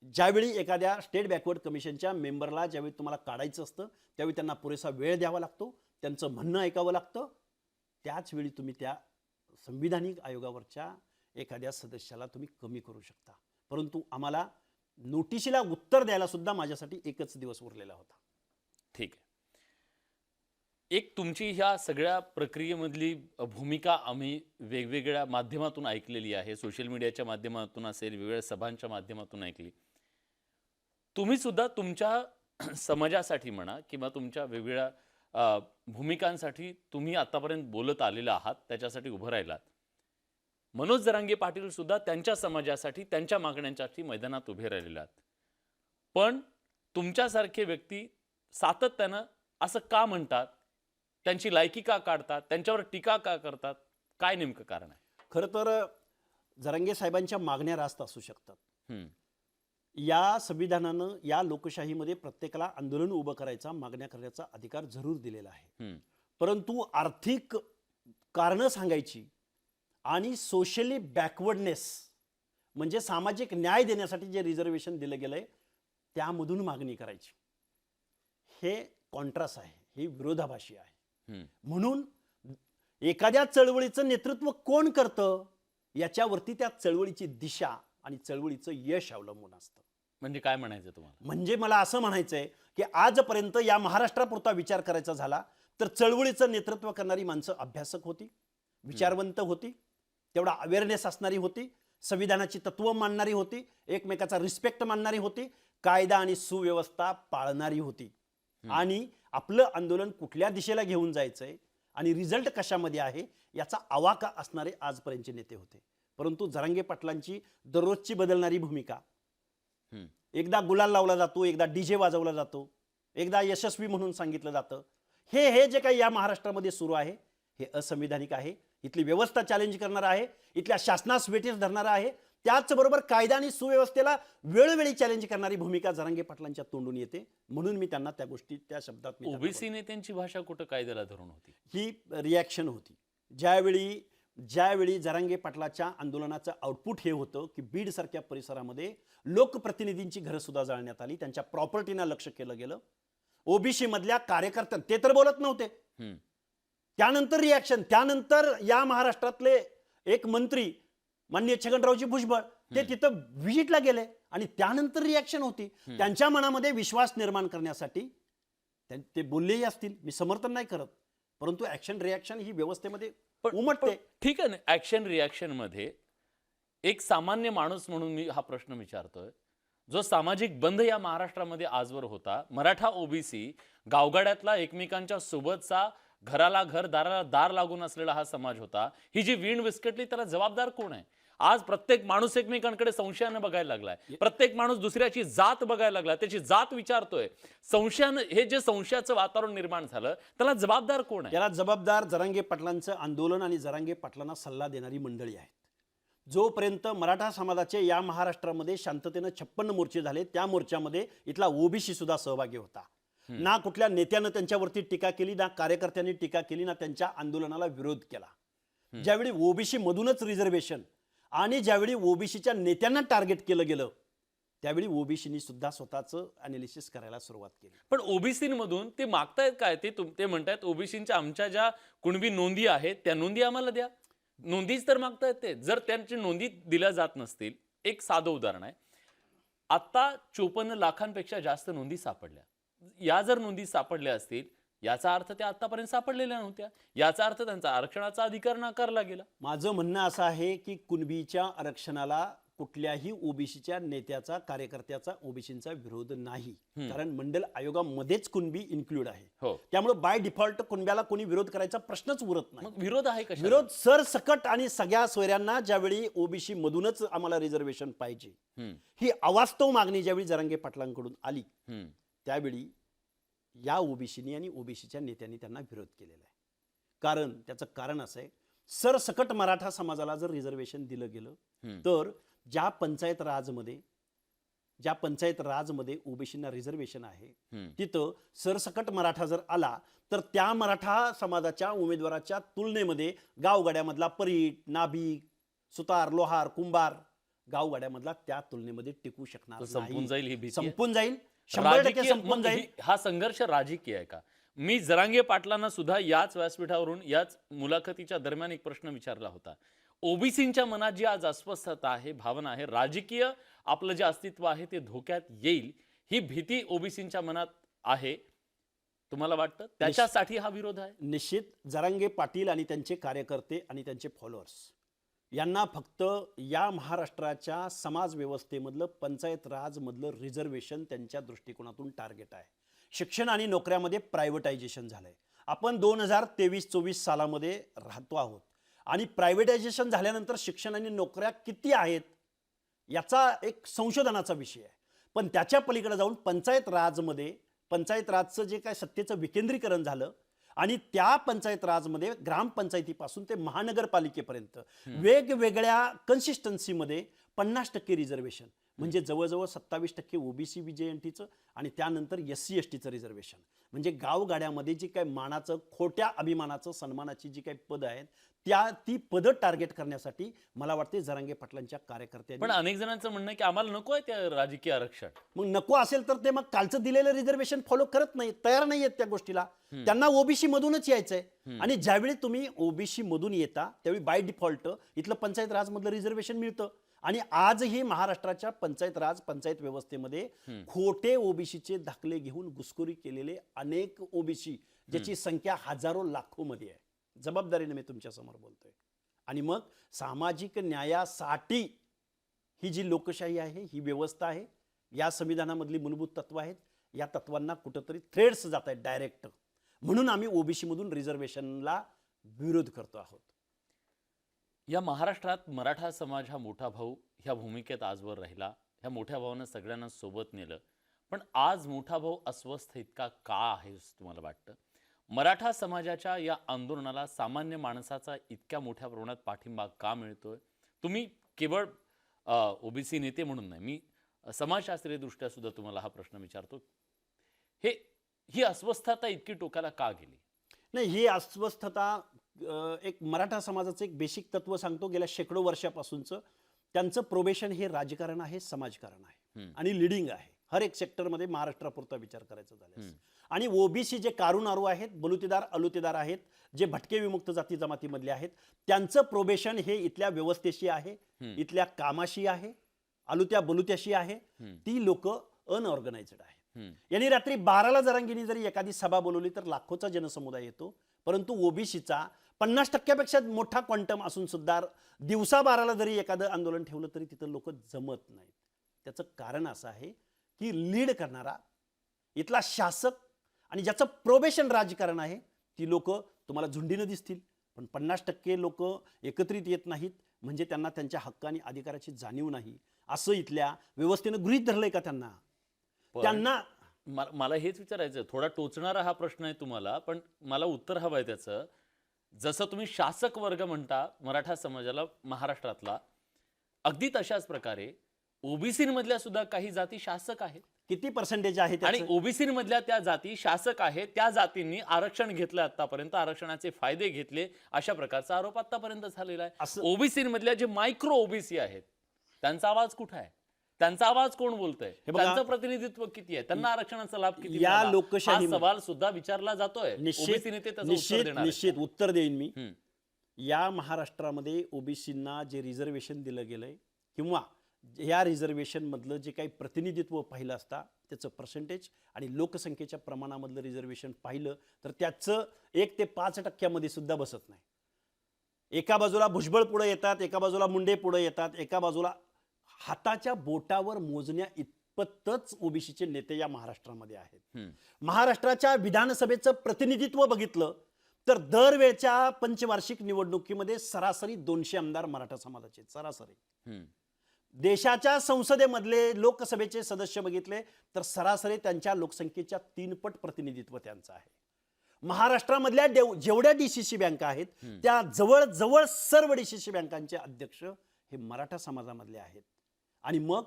Speaker 2: ज्यावेळी एखाद्या स्टेट बॅकवर्ड कमिशनच्या मेंबरला ज्यावेळी तुम्हाला काढायचं असतं त्यावेळी त्यांना पुरेसा वेळ द्यावा लागतो, त्यांचं म्हणणं ऐकावं लागतं. त्याच वेळी तुम्ही त्या संविधानिक आयोगावरच्या एखाद्या सदस्याला तुम्ही कमी करू शकता. परंतु आम्हाला नोटिशीला उत्तर द्यायला सुद्धा माझ्यासाठी एकच दिवस उरलेला होता.
Speaker 1: ठीक आहे. एक तुमची ह्या सगळ्या प्रक्रियेमधली भूमिका आम्ही वेगवेगळ्या माध्यमातून ऐकलेली आहे. सोशल मीडियाच्या माध्यमातून असेल, वेगवेगळ्या सभांच्या माध्यमातून ऐकली. तुम्ही सुद्धा तुमच्या समाजासाठी म्हणा किंवा तुमच्या वेगवेगळ्या भूमिकांसाठी तुम्ही आतापर्यंत बोलत आलेला आहात, त्याच्यासाठी उभं राहिलात. मनोज जरांगे पाटील सुद्धा त्यांच्या समाजासाठी, त्यांच्या मागण्यांसाठी मैदानात उभे राहिलेले आहेत. पण तुमच्यासारखे व्यक्ती सातत्यानं असं का म्हणतात, त्यांची लायकी का काढतात, त्यांच्यावर टीका का करतात, काय नेमकं कारण आहे?
Speaker 2: खरं तर जरांगे साहेबांच्या मागण्या रास्त असू शकतात. या संविधानानं या लोकशाहीमध्ये प्रत्येकाला आंदोलन उभं करायचा, मागण्या करण्याचा अधिकार जरूर दिलेला आहे. परंतु आर्थिक कारणं सांगायची आणि सोशली बॅकवर्डनेस म्हणजे सामाजिक न्याय देण्यासाठी जे रिझर्वेशन दिलं गेलंय त्यामधून मागणी करायची, हे कॉन्ट्रास्ट आहे, हे विरोधाभासी आहे. म्हणून एखाद्या चळवळीचं नेतृत्व कोण करतं याच्यावरती त्या चळवळीची दिशा आणि चळवळीचं यश अवलंबून असतं.
Speaker 1: म्हणजे काय म्हणायचं तुम्हाला?
Speaker 2: म्हणजे मला असं म्हणायचंय की आजपर्यंत या महाराष्ट्रापुरता विचार करायचा झाला तर चळवळीचं नेतृत्व करणारी माणसं अभ्यासक होती, विचारवंत होती, तेवढा अवेअरनेस असणारी होती, संविधानाची तत्व मानणारी होती, एकमेकाचा रिस्पेक्ट मानणारी होती, कायदा आणि सुव्यवस्था पाळणारी होती. आणि आपलं आंदोलन कुठल्या दिशेला घेऊन जायचंय आणि रिझल्ट कशामध्ये आहे याचा आवाका असणारे आजपर्यंतचे नेते होते. परंतु जरांगे पाटलांची दररोजची बदलणारी भूमिका, एकदा गुलाल लावला जातो, एकदा DJ वाजवला जातो, एकदा यशस्वी म्हणून सांगितलं जातं, हे जे काही या महाराष्ट्रामध्ये सुरू आहे हे असंविधानिक आहे. इथली व्यवस्था चॅलेंज करणार आहे, इथल्या शासनास वेठीस धरणार आहे. त्याचबरोबर कायदा आणि सुव्यवस्थेला वेळोवेळी चॅलेंज करणारी भूमिका जरांगे पाटलांच्या तोंडून येते. म्हणून मी त्यांना त्या गोष्टी त्या शब्दात
Speaker 1: ओबीसी नेत्यांची भाषा कुठं कायद्याला धरून होती?
Speaker 2: ही रिॲक्शन होती. ज्यावेळी जरांगे पाटलाच्या आंदोलनाचं आउटपुट हे होतं की बीडसारख्या परिसरामध्ये लोकप्रतिनिधींची घरं सुद्धा जाळण्यात आली, त्यांच्या प्रॉपर्टीना लक्ष केलं गेलं, ओबीसी मधल्या कार्यकर्त्या ते तर बोलत नव्हते. त्यानंतर रिॲक्शन, त्यानंतर या महाराष्ट्रातले एक मंत्री माननीय छगनरावजी भुजबळ ते तिथं व्हिजिटला गेले आणि त्यानंतर रिॲक्शन होती. त्यांच्या मनामध्ये विश्वास निर्माण करण्यासाठी ते बोललेही असतील, मी समर्थन नाही करत, परंतु ऍक्शन रिॲक्शन ही व्यवस्थेमध्ये उमटते.
Speaker 1: ठीक आहे ना, ऍक्शन रिॲक्शन मध्ये एक सामान्य माणूस म्हणून मी हा प्रश्न विचारतोय, जो सामाजिक बंध या महाराष्ट्रामध्ये आजवर होता, मराठा ओबीसी गावगाड्यातला एकमेकांच्या सोबतचा, घराला घर दाराला दार लागून असलेला हा समाज होता. ही जी वीण विस्कटली त्याला जबाबदार कोण आहे? आज प्रत्येक माणूस एकमेकांकडे संशयानं बघायला लागलाय, प्रत्येक माणूस दुसऱ्याची जात बघायला लागला, त्याची जात विचारतोय. संशयानं हे जे संशयाचं वातावरण निर्माण झालं त्याला जबाबदार कोण आहे?
Speaker 2: याला जबाबदार जरांगे पाटलांचं आंदोलन आणि जरांगे पाटलांना सल्ला देणारी मंडळी आहेत. जोपर्यंत मराठा समाजाचे या महाराष्ट्रामध्ये शांततेनं 56 मोर्चे झाले, त्या मोर्चामध्ये इथला ओबीसी सुद्धा सहभागी होता. ना कुठल्या नेत्यानं त्यांच्यावरती टीका केली, ना कार्यकर्त्यांनी टीका केली, ना त्यांच्या आंदोलनाला विरोध केला. ज्यावेळी ओबीसी मधूनच रिझर्वेशन आणि ज्यावेळी ओबीसीच्या नेत्यांना टार्गेट केलं गेलं त्यावेळी ओबीसीनी सुद्धा स्वतःचं अनालिसिस करायला सुरुवात केली.
Speaker 1: पण ओबीसीमधून ते मागतायत काय? ते म्हणतायत ओबीसीच्या आमच्या ज्या कुणबी नोंदी आहेत त्या नोंदी आम्हाला द्या. नोंदीच तर मागतायत ते. जर त्यांची नोंदी दिल्या जात नसतील, एक साधं उदाहरण आहे, आता 54 लाखांपेक्षा जास्त नोंदी सापडल्या. या जर नोंदी सापडल्या असतील याचा अर्थ त्या आतापर्यंत सापडलेल्या नव्हत्या, याचा अर्थ त्यांचा आरक्षणाचा अधिकार नाकारला गेला.
Speaker 2: माझं म्हणणं असं आहे की कुणबीच्या आरक्षणाला कुठल्याही ओबीसीच्या नेत्याचा कार्यकर्त्याचा ओबीसीचा विरोध नाही, कारण मंडल आयोगामध्येच कुणबी इन्क्लूड आहे.
Speaker 1: हो.
Speaker 2: त्यामुळे बाय डिफॉल्ट कुणब्याला कोणी विरोध करायचा प्रश्नच उरत नाही.
Speaker 1: मग विरोध आहे कशा?
Speaker 2: विरोध सरसकट आणि सगळ्या सोयऱ्यांना ज्यावेळी ओबीसी मधूनच आम्हाला रिझर्वेशन पाहिजे ही अवास्तव मागणी ज्यावेळी जरांगे पाटलांकडून आली त्यावेळी या ओबीसीनी आणि ओबीसीच्या नेत्यांनी त्यांना विरोध केलेला आहे. कारण त्याचं कारण असं आहे, सरसकट मराठा समाजाला जर रिझर्वेशन दिलं गेलं तर ज्या पंचायत राजमध्ये ओबीसींना रिझर्वेशन आहे तिथं सरसकट मराठा जर आला तर त्या मराठा समाजाच्या उमेदवाराच्या तुलनेमध्ये गावगाड्यामधला परीट, नाभिक, सुतार, लोहार, कुंभार गावगाड्यामधला त्या तुलनेमध्ये टिकू शकणार
Speaker 1: संपून जाईल ही भीती.
Speaker 2: संपून जाईल, 100% संपून
Speaker 1: मग
Speaker 2: जाईल.
Speaker 1: हा संघर्ष राजकीय आहे का? मी जरांगे पाटलांना सुद्धा याच व्यासपीठावरून याच मुलाखतीच्या दरम्यान एक प्रश्न विचारला होता. ओबीसींच्या मनात जी आज अस्वस्थता आहे, भावना आहे, राजकीय आपलं जे अस्तित्व आहे ते धोक्यात येईल ही भीती ओबीसींच्या मनात आहे, तुम्हाला वाटतं त्याच्यासाठी हा विरोध आहे?
Speaker 2: निश्चित जरांगे पाटील आणि त्यांचे कार्यकर्ते आणि त्यांचे फॉलोअर्स यांना फक्त या महाराष्ट्राच्या समाज व्यवस्थेमधलं पंचायत राजमधलं रिझर्वेशन त्यांच्या दृष्टिकोनातून टार्गेट आहे. शिक्षण आणि नोकऱ्यामध्ये प्रायव्हेटायझेशन झालंय. आपण 2023-24 सालामध्ये राहतो आहोत आणि प्रायव्हेटायझेशन झाल्यानंतर शिक्षण आणि नोकऱ्या किती आहेत याचा एक संशोधनाचा विषय आहे. पण त्याच्या पलीकडे जाऊन पंचायत राजचं जे काय सत्तेचं विकेंद्रीकरण झालं आणि त्या पंचायत राजमध्ये ग्रामपंचायतीपासून ते महानगरपालिकेपर्यंत वेगवेगळ्या कन्सिस्टन्सीमध्ये 50% रिझर्वेशन, म्हणजे जवळजवळ 27% ओबीसी BJNTचं आणि त्यानंतर SC STचं रिझर्वेशन. म्हणजे गावगाड्यामध्ये जी काय मानाचं, खोट्या अभिमानाचं, सन्मानाची जी काही पदं आहेत ती पदं टार्गेट करण्यासाठी मला वाटते जरांगे पाटलांच्या कार्यकर्त्यांनी.
Speaker 1: पण अनेक जणांचं म्हणणं आहे की आम्हाला नको आहे त्या राजकीय आरक्षण.
Speaker 2: मग नको असेल तर ते मग कालचं दिलेलं रिझर्वेशन फॉलो करत नाही, तयार नाही आहेत त्या गोष्टीला. त्यांना ओबीसी मधूनच यायचंय आणि ज्यावेळी तुम्ही ओबीसी मधून येता त्यावेळी बाय डिफॉल्ट इथलं पंचायत राजमधलं रिझर्वेशन मिळतं. आणि आजही महाराष्ट्राच्या पंचायत व्यवस्थेमध्ये खोटे ओबीसीचे दाखले घेऊन घुसखोरी केलेले अनेक ओबीसी ज्याची संख्या हजारो लाखो मध्ये आहे. जबाबदारीने मी तुमच्या समोर बोलतोय. आणि मग सामाजिक न्यायासाठी ही जी लोकशाही आहे, ही व्यवस्था आहे, या संविधानामधली मूलभूत तत्व आहेत, या तत्वांना कुठंतरी थ्रेड्स जात आहेत डायरेक्ट. म्हणून आम्ही ओबीसी मधून रिझर्वेशनला विरोध करतो आहोत.
Speaker 1: या महाराष्ट्रात मराठा समाज हा मोठा भाऊ ह्या भूमिकेत आजवर राहिला. ह्या मोठ्या भावानं सगळ्यांना सोबत नेलं. पण आज मोठा भाऊ अस्वस्थ इतका का आहे तुम्हाला वाटतं? मराठा समाजाच्या या आंदोलनाला सामान्य माणसाचा इतक्या मोठ्या प्रमाणात पाठिंबा का मिळतोय? तुम्ही केवळ ओबीसी नेते म्हणून नाही, मी समाजशास्त्रीय दृष्ट्या सुद्धा तुम्हाला हा प्रश्न विचारतो. ही अस्वस्थता इतकी टोकाला का गेली?
Speaker 2: नाही, ही अस्वस्थता एक मराठा समाजाचं एक बेसिक तत्व सांगतो. गेल्या शेकडो वर्षापासूनचं त्यांचं प्रोबेशन हे राजकारण आहे, समाजकारण आहे आणि लिडिंग आहे हर एक सेक्टरमध्ये महाराष्ट्रापुरता विचार करायचा झाल्यास. आणि ओबीसी जे कारुनारू आहेत, बलुतेदार अलुतेदार आहेत, जे भटके विमुक्त जाती जमातीमधले आहेत, त्यांचं प्रोबेशन हे इथल्या व्यवस्थेशी आहे, इथल्या कामाशी आहे, अलुत्या बलुत्याशी आहे. ती लोक अनऑर्गनाइज्ड आहे. यांनी रात्री 12ला जरांगीनी जरी एखादी सभा बोलवली तर लाखोचा जनसमुदाय येतो. परंतु ओबीसीचा 50% मोठा क्वांटम असून सुद्धा दिवसा 12ला जरी एखादं आंदोलन ठेवलं तरी तिथं लोक जमत नाहीत. त्याचं कारण असं आहे की लीड करणारा इथला शासक आणि ज्याचं प्रोबेशन राजकारण आहे ती लोक तुम्हाला झुंडीनं दिसतील, पण 50% लोक एकत्रित येत नाहीत, म्हणजे त्यांना त्यांच्या हक्क आणि अधिकाराची जाणीव नाही असं इथल्या व्यवस्थेनं गृहीत धरलंय का त्यांना? त्यांना
Speaker 1: मला हेच विचारायचं, थोडा टोचणारा हा प्रश्न आहे तुम्हाला, पण मला उत्तर हवं आहे त्याचं. जसं तुम्ही शासक वर्ग म्हणता मराठा समाजाला महाराष्ट्रातला, अगदी तशाच प्रकारे ओबीसी मधल्या सुद्धा काही जाती शासक आहेत.
Speaker 2: किती पर्सेंटेज आहे
Speaker 1: आणि ओबीसी मधल्या त्या जाती शासक आहेत, त्या जातींनी आरक्षण घेतलं आतापर्यंत, आरक्षणाचे फायदे घेतले, अशा प्रकारचा आरोप आतापर्यंत झालेला आहे. ओबीसी मधल्या जे मायक्रो ओबीसी आहेत त्यांचा आवाज कुठे आहे? त्यांचा आवाज कोण बोलतोय? त्यांचं प्रतिनिधित्व किती आहे? त्यांना आरक्षणाचा लाभ किती?
Speaker 2: या लोकशाही
Speaker 1: सवाल सुद्धा विचारला जातोय. ओबीसी नेते त्याचं उत्तर देणार.
Speaker 2: निश्चित उत्तर देईन मी. या महाराष्ट्रामध्ये ओबीसींना जे रिझर्वेशन दिलं गेलंय किंवा या रिझर्वेशन मधलं जे काही प्रतिनिधित्व पाहिलं असता त्याचं पर्सेंटेज आणि लोकसंख्येच्या प्रमाणामधलं रिझर्वेशन पाहिलं तर त्याचं 1 ते 5% सुद्धा बसत नाही. एका बाजूला भुजबळ पुढे येतात, एका बाजूला मुंडे पुढे येतात, एका बाजूला हाताच्या बोटावर मोजण्या इतपतच ओबीसीचे नेते या महाराष्ट्रामध्ये आहेत.
Speaker 1: हम्म.
Speaker 2: महाराष्ट्राच्या विधानसभेचं प्रतिनिधित्व बघितलं तर दरवेळच्या पंचवार्षिक निवडणुकीमध्ये सरासरी 200 आमदार मराठा समाजाचे आहेत, सरासरी.
Speaker 1: हम्म.
Speaker 2: देशाच्या संसदेमधले लोकसभेचे सदस्य बघितले तर सरासरी त्यांच्या लोकसंख्येच्या 3 पट प्रतिनिधित्व त्यांचं आहे. महाराष्ट्रामधल्या जेवढ्या डीसीसी बँका आहेत त्या जवळजवळ सर्व डीसीसी बँकांचे अध्यक्ष हे मराठा समाजामधले आहेत. आणि मग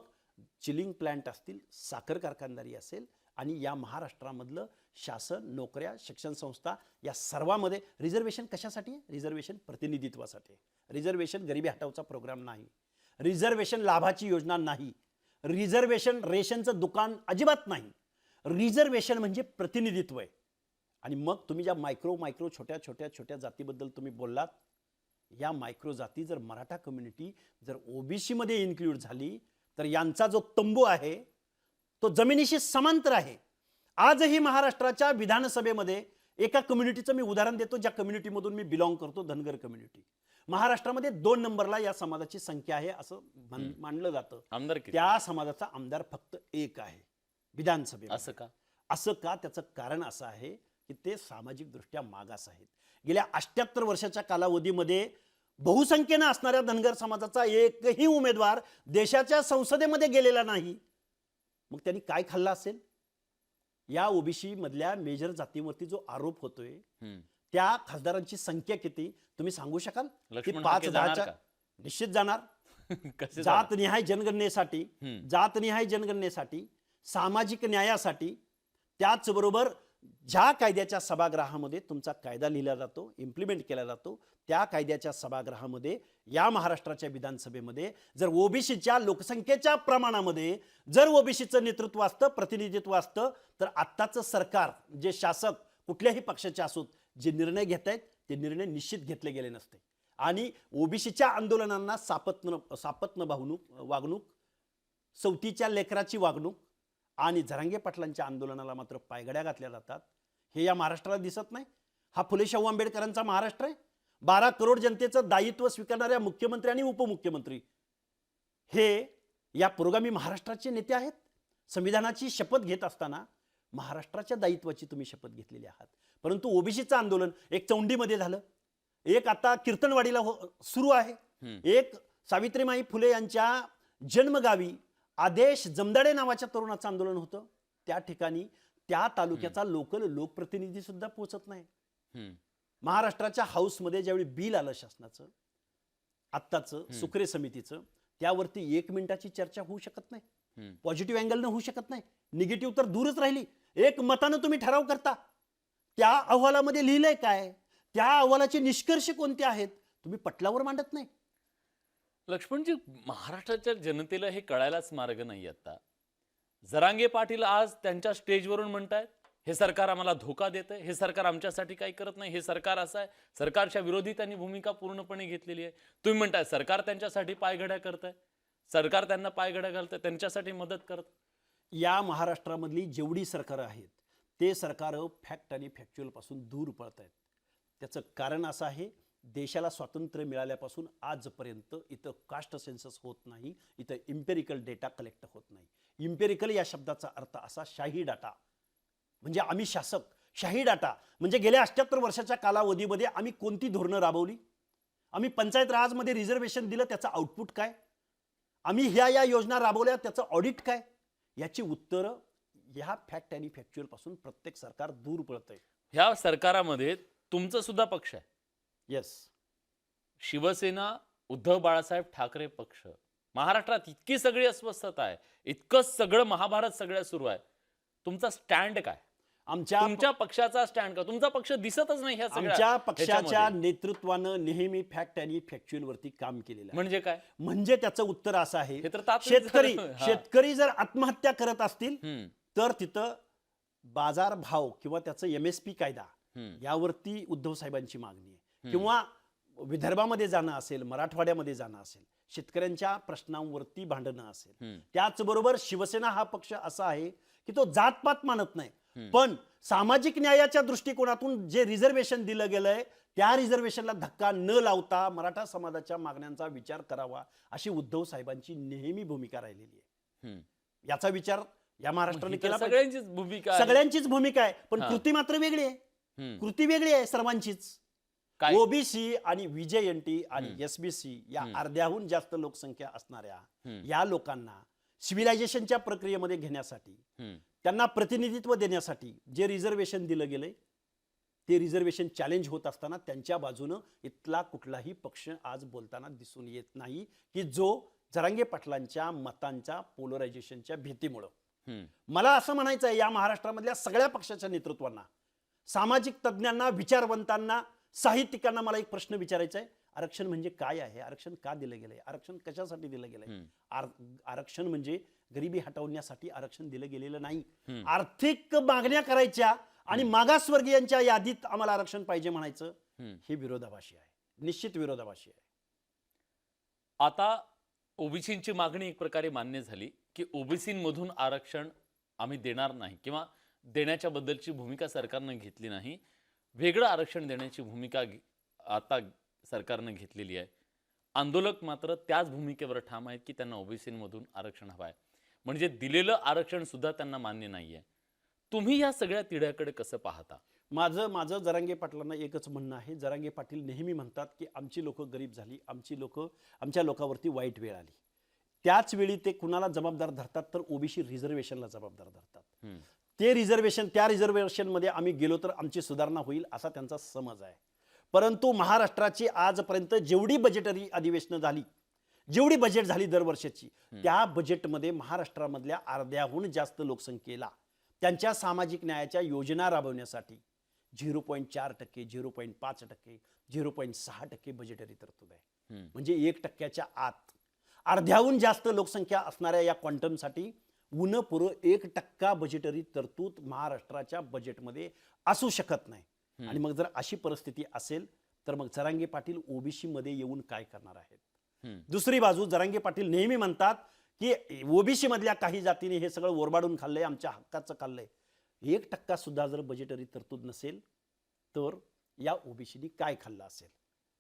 Speaker 2: चिलिंग प्लांट असतील, साखर कारखानदारी असेल, आणि या महाराष्ट्रामधलं शासन, नोकऱ्या, शिक्षण संस्था या सर्वांमध्ये रिझर्वेशन कशासाठी आहे? रिझर्वेशन प्रतिनिधित्वासाठी. रिझर्वेशन गरिबी हटावचा प्रोग्राम नाही, रिझर्वेशन लाभाची योजना नाही, रिझर्वेशन रेशनचं दुकान अजिबात नाही. रिझर्वेशन म्हणजे प्रतिनिधित्व आहे. आणि मग तुम्ही ज्या मायक्रो छोट्या जातीबद्दल तुम्ही बोललात, या मायक्रो जाती जर मराठा कम्युनिटी जर ओबीसी मध्ये इन्क्लूड झाली तर यांचा जो तंबू आहे तो जमिनीशी समांतर आहे. आजही महाराष्ट्राच्या विधानसभेमध्ये एका कम्युनिटीचं मी उदाहरण देतो, ज्या कम्युनिटीमधून मी बिलॉंग करतो, धनगर कम्युनिटी. महाराष्ट्रामध्ये 2 नंबरला या समाजाची संख्या आहे असं मानलं जातं.
Speaker 1: आमदार किती?
Speaker 2: त्या समाजाचा आमदार फक्त 1 आहे विधानसभेत.
Speaker 1: असं का?
Speaker 2: असं का? त्याचं कारण असं आहे की ते सामाजिकदृष्ट्या मागास आहेत. गेल्या 78 वर्षाच्या कालावधीमध्ये बहुसंख्येनं असणाऱ्या धनगर समाजाचा एकही उमेदवार देशाच्या संसदेमध्ये गेलेला नाही. मग त्यांनी काय खाल्लं असेल? या ओबीसी मधल्या मेजर जातीवरती जो आरोप होतोय त्या खासदारांची संख्या किती तुम्ही सांगू शकाल? की
Speaker 1: लक्ष्मण
Speaker 2: 5
Speaker 1: हाके जाणार
Speaker 2: 10च्या
Speaker 1: का?
Speaker 2: निश्चित जाणार.
Speaker 1: कसे जाणार?
Speaker 2: जातनिहाय जनगणनेसाठी, सामाजिक न्यायासाठी, त्याचबरोबर ज्या कायद्याच्या सभागृहामध्ये तुमचा कायदा लिहिला जातो, इम्प्लिमेंट केला जातो, त्या कायद्याच्या सभागृहामध्ये या महाराष्ट्राच्या विधानसभेमध्ये जर ओबीसीच्या लोकसंख्येच्या प्रमाणामध्ये जर ओबीसीचं नेतृत्व असतं, प्रतिनिधित्व असतं, तर आत्ताचं सरकार, जे शासक कुठल्याही पक्षाचे असोत, जे निर्णय घेत आहेत ते निर्णय निश्चित घेतले गेले नसते. आणि ओबीसीच्या आंदोलनांना सापत्न वागणूक, सवतीच्या लेकराची वागणूक आणि जरांगे पाटलांच्या आंदोलनाला मात्र पायघड्या घातल्या जातात. हे या महाराष्ट्राला दिसत नाही. हा फुले शाहू आंबेडकरांचा महाराष्ट्र आहे. 12 करोड जनतेचं दायित्व स्वीकारणाऱ्या मुख्यमंत्री आणि उपमुख्यमंत्री हे या पुरोगामी महाराष्ट्राचे नेते आहेत. संविधानाची शपथ घेत असताना महाराष्ट्राच्या दायित्वाची तुम्ही शपथ घेतलेली आहात. परंतु ओबीसीचं आंदोलन एक चौंडीमध्ये झालं, एक आता कीर्तनवाडीला सुरू आहे, एक सावित्रीमाई फुले यांच्या जन्मगावी आदेश जमदाडे नावाच्या तरुणाचं आंदोलन होतं. त्या ठिकाणी त्या तालुक्याचा लोकप्रतिनिधी सुद्धा पोहोचत नाही. महाराष्ट्राच्या हाऊसमध्ये ज्यावेळी बिल आलं शासनाचं आत्ताचं सुक्रे समितीचं, त्यावरती 1 मिनिटाची चर्चा होऊ शकत नाही. पॉझिटिव्ह अँगलनं होऊ शकत नाही, निगेटिव्ह तर दूरच राहिली. एक मतानं तुम्ही ठराव करता, त्या अहवालामध्ये लिहिलंय काय, त्या अहवालाचे निष्कर्ष कोणते आहेत, तुम्ही पटलावर मांडत नाही.
Speaker 1: लक्ष्मणजी, महाराष्ट्राच्या जनतेला हे कळायलाच मार्ग नाही. आता जरांगे पाटील आज त्यांच्या स्टेजवरून म्हणतायत हे सरकार आम्हाला धोका देत आहे, हे सरकार आमच्यासाठी काही करत नाही, हे सरकार असं आहे. सरकारच्या विरोधी त्यांनी भूमिका पूर्णपणे घेतलेली आहे. तुम्ही म्हणताय सरकार त्यांच्यासाठी पायघड्या करत आहे, सरकार त्यांना पायघड्या घालतंय, त्यांच्यासाठी मदत करत.
Speaker 2: या महाराष्ट्रामधली जेवढी सरकारं आहेत ते सरकारं फॅक्ट आणि फॅक्च्युअल पासून दूर पळत आहेत. त्याचं कारण असं आहे, देशाला स्वातंत्र्य मिळाल्यापासून आजपर्यंत इथं कास्ट सेन्सस होत नाही, इथं इम्पेरिकल डेटा कलेक्ट होत नाही. इम्पेरिकल या शब्दाचा अर्थ असा शाही डाटा, म्हणजे आम्ही शासक. शाही डाटा म्हणजे गेल्या 78 वर्षाच्या कालावधीमध्ये आम्ही कोणती धोरणं राबवली, आम्ही पंचायत राजमध्ये रिझर्वेशन दिलं त्याचं आउटपुट काय, आम्ही ह्या योजना राबवल्या त्याचं ऑडिट काय, याची उत्तरं ह्या फॅक्ट आणि फॅक्च्युअल पासून प्रत्येक सरकार दूर पळतंय.
Speaker 1: ह्या सरकारामध्ये तुमचं सुद्धा पक्ष आहे.
Speaker 2: येस,
Speaker 1: शिवसेना, उद्धव बाळासाहेब ठाकरे पक्ष. महाराष्ट्रात इतकी सगळी अस्वस्थता आहे, इतकं सगळं महाभारत सगळं सुरू आहे. तुमचा स्टँड काय? तुमच्या पक्षाचा स्टँड काय? तुमचा पक्ष दिसतच नाही ह्या सगळ्या.
Speaker 2: आमच्या पक्षाच्या नेतृत्वानं नेहमी फॅक्ट आणि फॅक्च्युअल वरती काम केलेलं आहे.
Speaker 1: म्हणजे काय?
Speaker 2: म्हणजे त्याचं उत्तर असं आहे,
Speaker 1: हे तर तात्विक झालं.
Speaker 2: शेतकरी जर आत्महत्या करत असतील तर तिथं बाजारभाव किंवा त्याचं MSP कायदा यावरती उद्धव साहेबांची मागणी आहे, किंवा विदर्भामध्ये जाणं असेल, मराठवाड्यामध्ये जाणं असेल, शेतकऱ्यांच्या प्रश्नांवरती भांडणं असेल, त्याचबरोबर शिवसेना हा पक्ष असा आहे की तो जातपात मानत नाही, पण सामाजिक न्यायाच्या दृष्टिकोनातून जे रिझर्वेशन दिलं गेलंय त्या रिझर्वेशनला धक्का न लावता मराठा समाजाच्या मागण्यांचा विचार करावा, अशी उद्धव साहेबांची नेहमी भूमिका राहिलेली आहे. याचा विचार या महाराष्ट्राने केला पाहिजे.
Speaker 1: सगळ्यांचीच भूमिका आहे.
Speaker 2: सगळ्यांचीच भूमिका आहे, पण कृती मात्र वेगळी आहे. कृती वेगळी आहे सर्वांचीच.
Speaker 1: काय?
Speaker 2: ओबीसी आणि व्हीजेएनटी आणि एसबीसी या अर्ध्याहून जास्त लोकसंख्या असणाऱ्या या लोकांना सिव्हिलायझेशनच्या प्रक्रियेमध्ये घेण्यासाठी, त्यांना प्रतिनिधित्व देण्यासाठी जे रिझर्वेशन दिलं गेलंय ते रिझर्वेशन चॅलेंज होत असताना त्यांच्या बाजूनं इथला कुठलाही पक्ष आज बोलताना दिसून येत नाही की जो जरांगे पाटलांच्या मतांच्या पोलरायझेशनच्या भीतीमुळं. मला असं म्हणायचं आहे या महाराष्ट्रामधल्या सगळ्या पक्षाच्या नेतृत्वांना, सामाजिक तज्ज्ञांना, विचारवंतांना, साहित्यिकांना मला एक प्रश्न विचारायचा आहे. आरक्षण म्हणजे काय आहे? आरक्षण का दिलं गेलंय? आरक्षण कशासाठी दिलं गेलंय? आरक्षण म्हणजे गरिबी हटवण्यासाठी आरक्षण दिलं गेलेलं नाही. आर्थिक मागण्या करायच्या आणि मागासवर्गीयांच्या यादीत आम्हाला आरक्षण पाहिजे म्हणायचं, हे विरोधाभासी आहे, निश्चित विरोधाभासी आहे.
Speaker 1: आता ओबीसींची मागणी एक प्रकारे मान्य झाली की ओबीसींमधून आरक्षण आम्ही देणार नाही किंवा देण्याच्या बद्दलची भूमिका सरकारनं घेतली नाही. वेगळं आरक्षण देण्याची भूमिका आता सरकारनं घेतलेली आहे. आंदोलक मात्र त्याच भूमिकेवर ठाम आहेत की त्यांना ओबीसींमधून आरक्षण हवं आहे. म्हणजे दिलेलं आरक्षण सुद्धा त्यांना मान्य नाही आहे. तुम्ही या सगळ्या तिढ्याकडे कसं पाहता?
Speaker 2: माझं जरांगे पाटलांना एकच म्हणणं आहे. जरांगे पाटील नेहमी म्हणतात की आमची लोक गरीब झाली, आमच्या लोकांवरती वाईट वेळ आली. त्याच वेळी ते कुणाला जबाबदार धरतात तर ओबीसी रिझर्वेशनला जबाबदार धरतात. ते रिझर्वेशन, त्या रिझर्वेशनमध्ये आम्ही गेलो तर आमची सुधारणा होईल असा त्यांचा समज आहे. परंतु महाराष्ट्राची आजपर्यंत जेवढी बजेटरी अधिवेशनं झाली, जेवढी बजेट झाली दरवर्षाची, त्या बजेटमध्ये महाराष्ट्रामधल्या अर्ध्याहून जास्त लोकसंख्येला त्यांच्या सामाजिक न्यायाच्या योजना राबवण्यासाठी 0.4%, 0.5%, 0.6% बजेटरी तरतूद आहे. म्हणजे 1%च्या आत अर्ध्याहून जास्त लोकसंख्या असणाऱ्या या क्वांटमसाठी पुरं 1% बजेटरी तरतूद महाराष्ट्राच्या बजेटमध्ये असू शकत नाही. आणि मग जर अशी परिस्थिती असेल तर मग जरांगे पाटील ओबीसी मध्ये येऊन काय करणार आहेत? दुसरी बाजू, जरांगे पाटील नेहमी म्हणतात की ओबीसी मधल्या काही जातीने हे सगळं ओरबाडून खाल्लंय, आमच्या हक्काचं खाल्लंय. 1% सुद्धा जर बजेटरी तरतूद नसेल तर या ओबीसीनी काय खाल्लं असेल?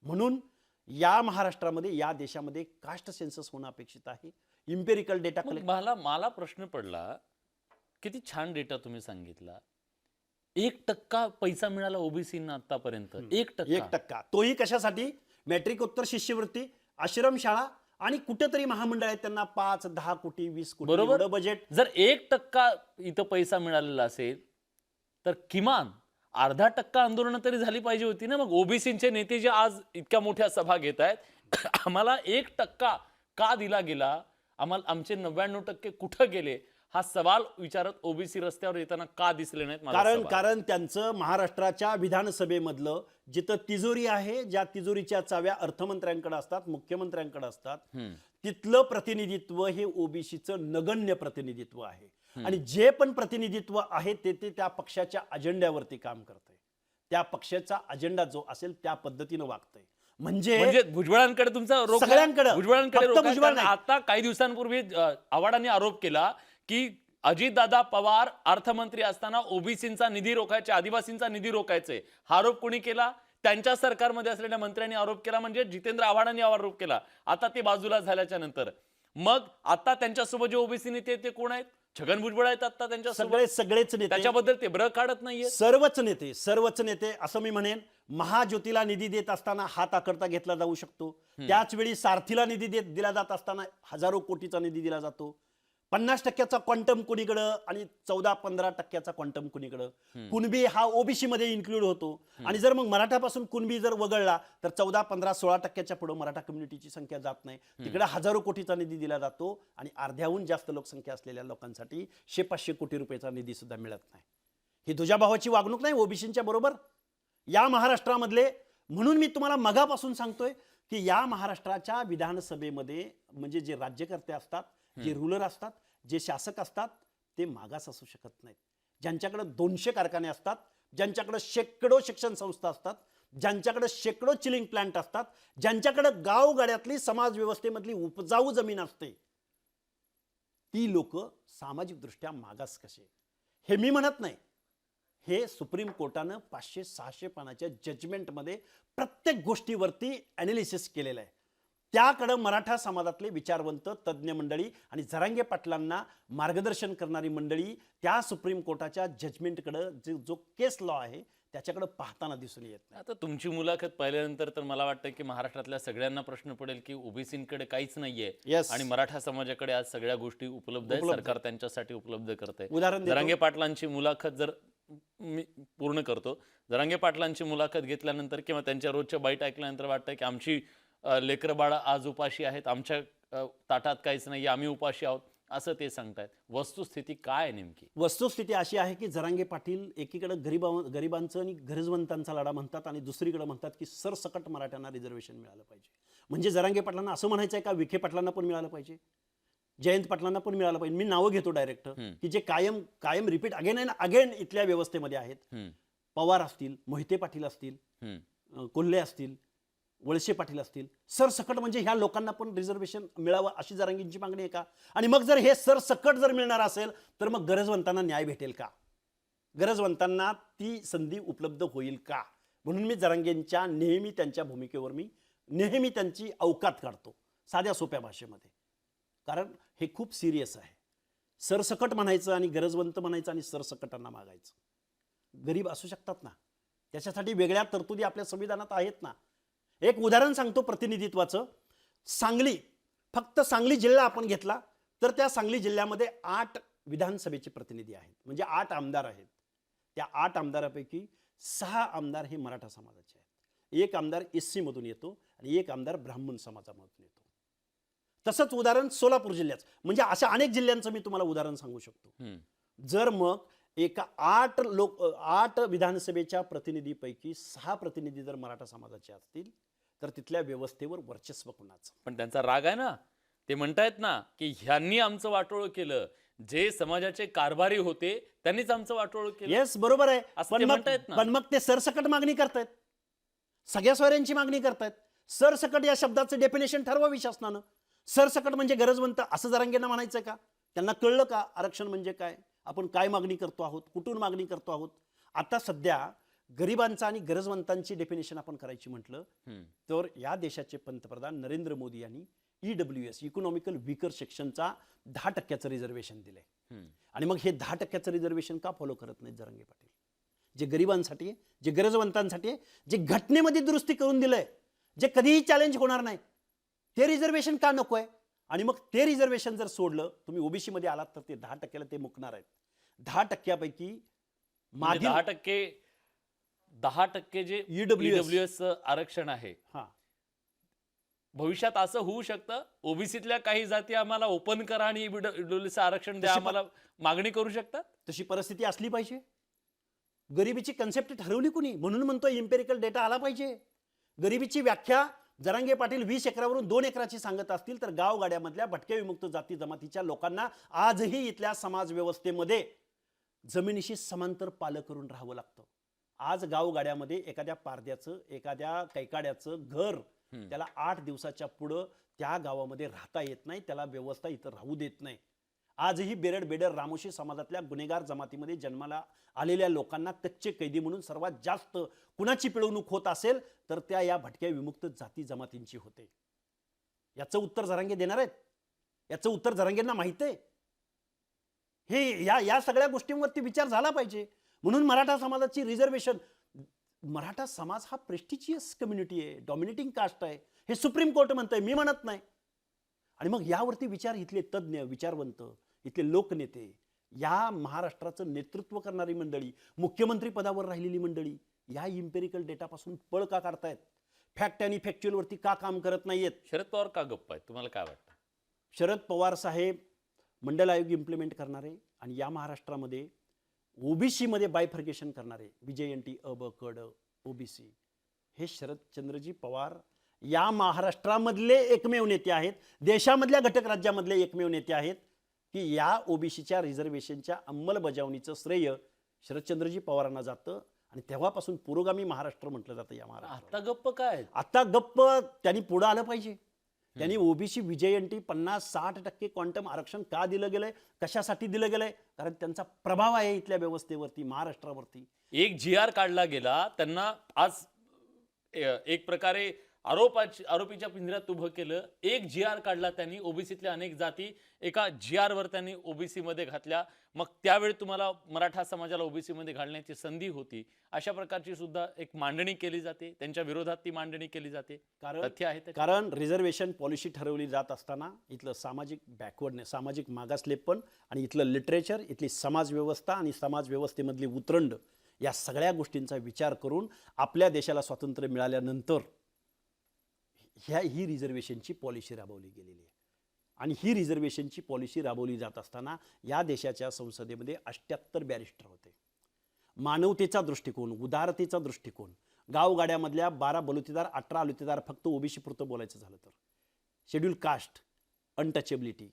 Speaker 2: म्हणून या महाराष्ट्रामध्ये, या देशामध्ये कास्ट सेन्सस होणं अपेक्षित आहे. Empirical data collect.
Speaker 1: मला प्रश्न पडला, किती छान डेटा तुम्ही सांगितला. 1% पैसा मिळाला ओबीसींना आतापर्यंत.
Speaker 2: 1%, तोही कशासाठी? मॅट्रिकोत्तर शिष्यवृत्ती, आश्रमशाळा आणि कुठेतरी महामंडळ आहेत त्यांना 5, 10 कोटी, 20 कोटी
Speaker 1: बरोबर
Speaker 2: बजेट.
Speaker 1: जर 1% इथं पैसा मिळालेला असेल तर किमान 0.5% आंदोलन तरी झाली पाहिजे होती ना. मग ओबीसीचे नेते जे आज इतक्या मोठ्या सभा घेत आहेत, आम्हाला 1% का दिला गेला, आम्हाला आमचे 99% कुठं गेले, हा सवाल विचारत ओबीसी रस्त्यावर येताना का दिसले नाहीत?
Speaker 2: कारण त्यांचं महाराष्ट्राच्या विधानसभेमधलं जिथं तिजोरी आहे, ज्या तिजोरीच्या चाव्या अर्थमंत्र्यांकडे असतात, मुख्यमंत्र्यांकडे असतात, तिथलं प्रतिनिधित्व हे ओबीसीचं नगण्य प्रतिनिधित्व आहे. आणि जे पण प्रतिनिधित्व आहे ते त्या पक्षाच्या अजेंड्यावरती काम करतंय. त्या पक्षाचा अजेंडा जो असेल त्या पद्धतीनं वागतंय.
Speaker 1: म्हणजे भुजबळांकडे तुमचा रोख,
Speaker 2: सगळ्यांकडे,
Speaker 1: भुजबळांकडे. आता काही दिवसांपूर्वी आव्हाडांनी आरोप केला की अजितदादा पवार अर्थमंत्री असताना ओबीसींचा निधी रोखायचे, आदिवासींचा निधी रोखायचे. हा आरोप कोणी केला? त्यांच्या सरकारमध्ये असलेल्या मंत्र्यांनी आरोप केला, म्हणजे जितेंद्र आव्हाडांनी आरोप केला. आता ते बाजूला झाल्याच्या नंतर मग आता त्यांच्यासोबत जे ओबीसी नेते ते कोण आहेत? छगन भुजबळ आहेत आता त्यांच्या
Speaker 2: सगळेच नेते.
Speaker 1: त्याच्याबद्दल ते ब्र काढत नाहीये.
Speaker 2: सर्वच नेते असं मी म्हणेन. महाज्योतीला निधी देत असताना हात आकडता घेतला जाऊ शकतो. त्याच वेळी सारथीला निधी दिला जात असताना हजारो कोटीचा निधी दिला जातो. 50%चा क्वांटम कुणीकडं आणि 14-15% क्वांटम कुणीकडं. कुणबी हा ओबीसी मध्ये इन्क्लूड होतो. आणि जर मग मराठापासून कुणबी जर वगळला तर 14-15-16% पुढे मराठा कम्युनिटीची संख्या जात नाही. तिकडे हजारो कोटीचा निधी दिला जातो आणि अर्ध्याहून जास्त लोकसंख्या असलेल्या लोकांसाठी 100-500 कोटी रुपयाचा निधी सुद्धा मिळत नाही. ही दुजाभावाची वागणूक नाही ओबीसींच्या बरोबर या महाराष्ट्रामधले. म्हणून मी तुम्हाला मगापासून सांगतोय की या महाराष्ट्राच्या विधानसभेमध्ये म्हणजे जे राज्यकर्ते असतात, जे रुलर असतात, जे शासक असतात, ते मागास असू शकत नाहीत. ज्यांच्याकडे 200 कारखाने असतात, ज्यांच्याकडे शेकडो शिक्षण संस्था असतात, ज्यांच्याकडे शेकडो चिलिंग प्लांट असतात, ज्यांच्याकडे गावगाड्यातली समाज व्यवस्थेमधली उपजाऊ जमीन असते, ती लोक सामाजिकदृष्ट्या मागास कसे? हे मी म्हणत नाही, हे सुप्रीम कोर्टानं 500-600 पानाच्या जजमेंटमध्ये प्रत्येक गोष्टीवरती ॲनालिसिस केलेलं आहे. त्याकडं मराठा समाजातले विचारवंत तज्ज्ञ मंडळी आणि जरांगे पाटलांना मार्गदर्शन करणारी मंडळी त्या सुप्रीम कोर्टाच्या जजमेंटकडं जो केस लॉ आहे त्याच्याकडे पाहताना दिसून येत नाही.
Speaker 1: आता तुमची मुलाखत पाहिल्यानंतर तर मला वाटतं की महाराष्ट्रातल्या सगळ्यांना प्रश्न पडेल की ओबीसींकडे काहीच नाहीये
Speaker 2: Yes.
Speaker 1: आणि मराठा समाजाकडे आज सगळ्या गोष्टी उपलब्ध आहेत, सरकार त्यांच्यासाठी उपलब्ध करते.
Speaker 2: उदाहरण देतो.
Speaker 1: जरांगे पाटलांची मुलाखत जर मी पूर्ण करतो, जरांगे पाटलांची मुलाखत घेतल्यानंतर किंवा त्यांच्या रोजच्या बाईट ऐकल्यानंतर वाटतं की आमची लेकरं बाळं आज उपाशी आहेत, आमच्या ताटात काहीच नाही, आम्ही उपाशी आहोत, असं ते सांगतायत. वस्तुस्थिती काय आहे नेमकी?
Speaker 2: वस्तुस्थिती अशी आहे की जरांगे पाटील एकीकडे गरिबांचं आणि गरजवंतांचा लढा म्हणतात आणि दुसरीकडे म्हणतात की सरसकट मराठ्यांना रिझर्वेशन मिळालं पाहिजे. म्हणजे जरांगे पाटलांना असं म्हणायचं आहे का विखे पाटलांना पण मिळालं पाहिजे, जयंत पाटलांना पण मिळालं पाहिजे? मी नावं घेतो डायरेक्ट की जे कायम कायम रिपीट अगेन अँड अगेन इथल्या व्यवस्थेमध्ये आहेत. पवार असतील, मोहिते पाटील असतील, कोल्हे असतील, वळसे पाटील असतील, सरसकट म्हणजे ह्या लोकांना पण रिझर्वेशन मिळावं अशी जरांगेंची मागणी आहे का? आणि मग जर हे सरसकट जर मिळणार असेल तर मग गरजवंतांना न्याय भेटेल का? गरजवंतांना ती संधी उपलब्ध होईल का? म्हणून मी जरांगेंच्या नेहमी त्यांच्या भूमिकेवर मी नेहमी त्यांची अवकात काढतो साध्या सोप्या भाषेमध्ये, कारण हे खूप सिरियस आहे. सरसकट म्हणायचं आणि गरजवंत म्हणायचं आणि सरसकटांना मागायचं. गरीब असू शकतात ना, त्याच्यासाठी वेगळ्या तरतुदी आपल्या संविधानात आहेत ना. एक उदाहरण सांगतो प्रतिनिधित्वाचं. सांगली, फक्त सांगली जिल्हा आपण घेतला तर त्या सांगली जिल्ह्यामध्ये 8 विधानसभेचे प्रतिनिधी आहेत, म्हणजे 8 आमदार आहेत. त्या 8 आमदारापैकी 6 आमदार हे मराठा समाजाचे आहेत, 1 आमदार SC मधून येतो आणि 1 आमदार ब्राह्मण समाजामधून येतो. तसंच उदाहरण सोलापूर जिल्ह्याचं, म्हणजे अशा अनेक जिल्ह्यांचं मी तुम्हाला उदाहरण सांगू शकतो. जर मग एका 8 विधानसभेच्या प्रतिनिधीपैकी 6 प्रतिनिधी जर मराठा समाजाचे असतील तर तिथल्या व्यवस्थेवर वर्चस्व कोणाचं?
Speaker 1: पण त्यांचा राग आहे ना, ते म्हणतायत ना की ह्यांनी आमचं वाटोळं केलं, जे समाजाचे कारभारी होते त्यांनीच आमचं वाटोळं केलं.
Speaker 2: येस, बरोबर आहे.
Speaker 1: असं ते म्हणतायत ना.
Speaker 2: पण मग ते सरसकट मागणी करतायत, सगळ्या सोयऱ्यांची मागणी करतायत. सरसकट या शब्दाचं डेफिनेशन ठरवावी शासनानं. सरसकट म्हणजे गरजवंत असं जरांगेंना म्हणायचं का? त्यांना कळलं का आरक्षण म्हणजे काय, आपण काय मागणी करतो आहोत, कुठून मागणी करतो आहोत? आता सध्या गरिबांचा आणि गरजवंतांची डेफिनेशन आपण करायची म्हटलं तर या देशाचे पंतप्रधान नरेंद्र मोदी यांनी EWS इकॉनॉमिकल वीकर सेक्शनचा 10% रिझर्वेशन दिलंय. आणि मग हे 10% रिझर्वेशन का फॉलो करत नाहीत जरांगे पाटील? जे गरिबांसाठी आहे, जे गरजवंतांसाठी आहे, जे घटनेमध्ये दुरुस्ती करून दिलंय, जे कधीही चॅलेंज होणार नाही, ते रिझर्वेशन का नको आहे? आणि मग ते रिझर्वेशन जर सोडलं, तुम्ही ओबीसी मध्ये आलात तर ते 10%ला ते मुकणार आहेत. 10%पैकी
Speaker 1: म्हणजे 10% जे EWS आरक्षण आहे,
Speaker 2: हा,
Speaker 1: भविष्यात असं होऊ शकतं ओबीसीतल्या काही जाती आम्हाला ओपन करा आणि EWS आरक्षण द्या, आम्हाला मागणी करू शकतात.
Speaker 2: तशी परिस्थिती असली पाहिजे. गरिबीची कन्सेप्ट ठरवली कुणी? म्हणून म्हणतो इम्पेरिकल डेटा आला पाहिजे. गरिबीची व्याख्या जरांगे पाटील 20 एकरावरून 2 एकराची सांगत असतील तर गावगाड्यामधल्या भटक्या विमुक्त जाती जमातीच्या लोकांना आजही इथल्या समाज व्यवस्थेमध्ये जमिनीशी समांतर पालं करून राहावं लागतं. आज गावगाड्यामध्ये एखाद्या पारद्याचं, एखाद्या कैकाड्याचं घर त्याला 8 दिवसाच्या पुढं त्या गावामध्ये राहता येत नाही, त्याला व्यवस्था इथं राहू देत नाही. आजही बेरड बेडर रामोशी समाजातल्या गुन्हेगार जमातीमध्ये जन्माला आलेल्या लोकांना कच्चे कैदी म्हणून सर्वात जास्त कुणाची पिळवणूक होत असेल तर त्या या भटक्या विमुक्त जाती जमातींची होते. याचं उत्तर जरांगे देणार आहेत? याचं उत्तर जरांगेंना माहित आहे? हे या सगळ्या गोष्टींवरती विचार झाला पाहिजे. म्हणून मराठा समाजाची रिझर्वेशन, मराठा समाज हा प्रेस्टिजियस कम्युनिटी आहे, डॉमिनेटिंग कास्ट आहे, हे सुप्रीम कोर्ट म्हणतंय, मी म्हणत नाही. आणि मग यावरती विचार इथले तज्ज्ञ, विचारवंत, इथले लोकनेते, या महाराष्ट्राचं नेतृत्व करणारी मंडळी, मुख्यमंत्री पदावर राहिलेली मंडळी या इम्पेरिकल डेटापासून पळ का काढतायत? फॅक्ट आणि फॅक्च्युअलवरती का काम करत नाहीयेत?
Speaker 1: शरद पवार का गप्प आहेत, तुम्हाला काय वाटतं?
Speaker 2: शरद पवार साहेब मंडल आयोग इम्प्लिमेंट करणारे आणि या महाराष्ट्रामध्ये ओबीसी मध्ये बायफर्गेशन करणारे, विजयंती अ ब क ड ओबीसी, हे शरदचंद्रजी पवार या महाराष्ट्रामधले एकमेव नेते आहेत, देशामधल्या घटक राज्यामधले एकमेव नेते आहेत की या ओबीसीच्या रिझर्वेशनच्या अंमलबजावणीचं श्रेय शरदचंद्रजी पवारांना जातं आणि तेव्हापासून पुरोगामी महाराष्ट्र म्हटलं जातं या महाराष्ट्रात.
Speaker 1: आता गप्प काय?
Speaker 2: आता गप्प त्यांनी पुढे आलं पाहिजे. त्यांनी ओबीसी विजयंती 50-60% क्वांटम आरक्षण का दिलं गेलंय, कशासाठी दिलं गेलंय? कारण त्यांचा प्रभाव आहे इथल्या व्यवस्थेवरती, महाराष्ट्रावरती.
Speaker 1: एक GR काढला गेला, त्यांना आज एक प्रकारे आरोपीच्या पिंजऱ्यात उभं केलं. एक GR काढला त्यांनी, ओबीसीतल्या अनेक जाती एका GR वर त्यांनी ओबीसी मध्ये घातल्या. मग त्यावेळी तुम्हाला मराठा समाजाला ओबीसी मध्ये घालण्याची संधी होती. अशा प्रकारची सुद्धा एक मांडणी केली जाते, त्यांच्या विरोधात ती मांडणी केली जाते. तथ्य आहे त्याच्यात.
Speaker 2: कारण रिझर्वेशन पॉलिसी ठरवली जात असताना इथलं सामाजिक बॅकवर्डनेस, सामाजिक मागासलेपण आणि इथलं लिटरेचर, इथली समाज व्यवस्था आणि समाज व्यवस्थेमधली उतरंड, या सगळ्या गोष्टींचा विचार करून आपल्या देशाला स्वातंत्र्य मिळाल्यानंतर ही रिझर्वेशनची पॉलिसी राबवली गेलेली आहे. आणि ही रिझर्वेशनची पॉलिसी राबवली जात असताना या देशाच्या संसदेमध्ये 78 बॅरिस्टर होते. मानवतेचा दृष्टिकोन, उदारतेचा दृष्टिकोन, गावगाड्यामधल्या 12 बलुतेदार, 18 अलुतेदार फक्त ओबीसी पुरतं बोलायचं झालं तर, schedule caste, untouchability,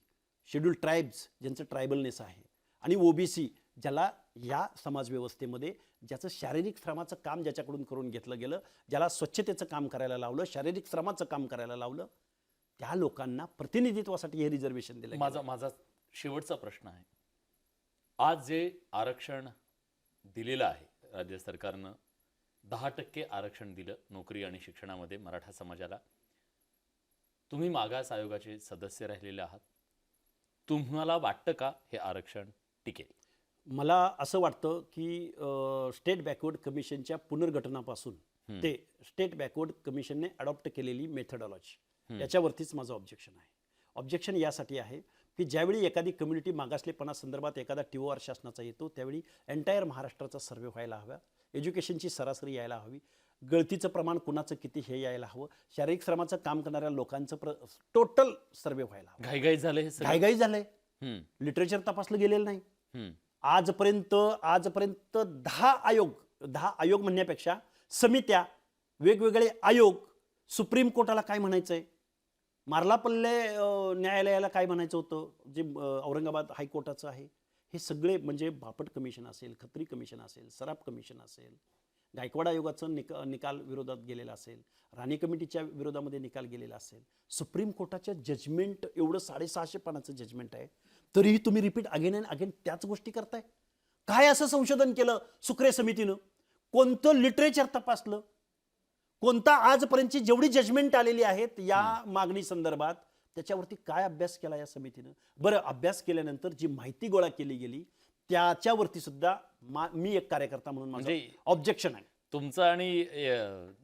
Speaker 2: schedule tribes ज्यांचं ट्रायबलनेस आहे, आणि ओबीसी ज्याला या समाजव्यवस्थेमध्ये ज्याचं शारीरिक श्रमाचं काम ज्याच्याकडून करून घेतलं गेलं, ज्याला स्वच्छतेचं काम करायला लावलं, शारीरिक श्रमाचं काम करायला लावलं, त्या लोकांना प्रतिनिधित्वासाठी हे रिझर्वेशन दिलं.
Speaker 1: माझा शेवटचा प्रश्न आहे, आज जे आरक्षण दिलेलं आहे राज्य सरकारनं, 10% आरक्षण दिलं नोकरी आणि शिक्षणामध्ये मराठा समाजाला. तुम्ही मागास आयोगाचे सदस्य राहिलेले आहात, तुम्हाला वाटतं का हे आरक्षण टिकेल?
Speaker 2: मला असं वाटतं की स्टेट बॅकवर्ड कमिशनच्या पुनर्गठनापासून ते स्टेट बॅकवर्ड कमिशनने अडॉप्ट केलेली मेथडॉलॉजी, याच्यावरतीच माझं ऑब्जेक्शन आहे. ऑब्जेक्शन यासाठी आहे की ज्यावेळी एखादी कम्युनिटी मागासलेपणासंदर्भात एखादा TOR शासनाचा येतो, त्यावेळी एंटायर महाराष्ट्राचा सर्वे व्हायला हवा, एज्युकेशनची सरासरी यायला हवी, गळतीचं प्रमाण कुणाचं किती हे यायला हवं, शारीरिक श्रमाचं काम करणाऱ्या लोकांचं टोटल सर्वे व्हायला हवं.
Speaker 1: घाईघाई झालं हे सगळं.
Speaker 2: घाईघाई झालंय. लिटरेचर तपासलं गेलेलं नाही. आजपर्यंत 10 आयोग म्हणण्यापेक्षा समित्या, वेगवेगळे आयोग, सुप्रीम कोर्टाला काय म्हणायचंय, मार्लापल्ले न्यायालयाला काय म्हणायचं होतं, जे औरंगाबाद हायकोर्टाचं आहे, हे सगळे म्हणजे बापट कमिशन असेल, खत्री कमिशन असेल, सराफ कमिशन असेल, गायकवाड आयोगाचं निकाल विरोधात गेलेला असेल, राणी कमिटीच्या विरोधामध्ये निकाल गेलेला असेल, सुप्रीम कोर्टाच्या जजमेंट एवढं 650 पानाचं जजमेंट आहे, तरीही तुम्ही रिपीट अगेन अँड अगेन त्याच गोष्टी करताय. काय असं संशोधन केलं सुक्रे समितीनं? कोणतं लिटरेचर तपासलं? कोणता आजपर्यंतची जेवढी जजमेंट आलेली आहेत या मागणी संदर्भात, त्याच्यावरती काय अभ्यास केला या समितीनं? बरं, अभ्यास केल्यानंतर जी माहिती गोळा केली गेली त्याच्यावरती सुद्धा मी एक कार्यकर्ता म्हणून माझं ऑब्जेक्शन आहे.
Speaker 1: तुमचं आणि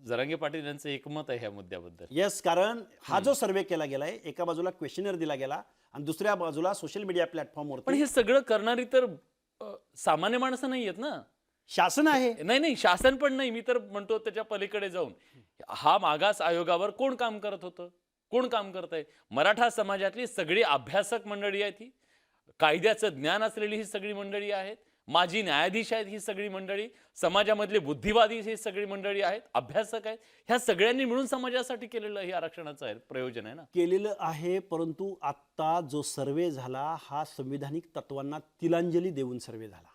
Speaker 1: जरांगे पाटील यांचं एकमत आहे ह्या मुद्द्याबद्दल?
Speaker 2: येस, कारण हा जो सर्वे केला गेलाय, एका बाजूला क्वेश्चनर दिला गेला आणि दुसऱ्या बाजूला सोशल मीडिया प्लॅटफॉर्मवर.
Speaker 1: पण हे सगळं करणारी तर सामान्य माणसं नाही आहेत ना,
Speaker 2: शासन आहे.
Speaker 1: नाही, शासन पण नाही. मी तर म्हणतो त्याच्या पलीकडे जाऊन, हा मागास आयोगावर कोण काम करत होतं, कोण काम करत आहे? मराठा समाजातली सगळी अभ्यासक मंडळी आहेत, ही कायद्याचं ज्ञान असलेली ही सगळी मंडळी आहेत, माजी न्यायाधीश आहेत ही सगळी मंडळी, समाजामधले बुद्धिवादी ही सगळी मंडळी आहेत, अभ्यासक आहेत. ह्या सगळ्यांनी मिळून समाजासाठी केलेलं हे आरक्षणाचं आहे प्रयोजन आहे ना.
Speaker 2: केलेलं आहे, परंतु आता जो सर्वे झाला हा संविधानिक तत्वांना तिलांजली देऊन सर्वे झाला.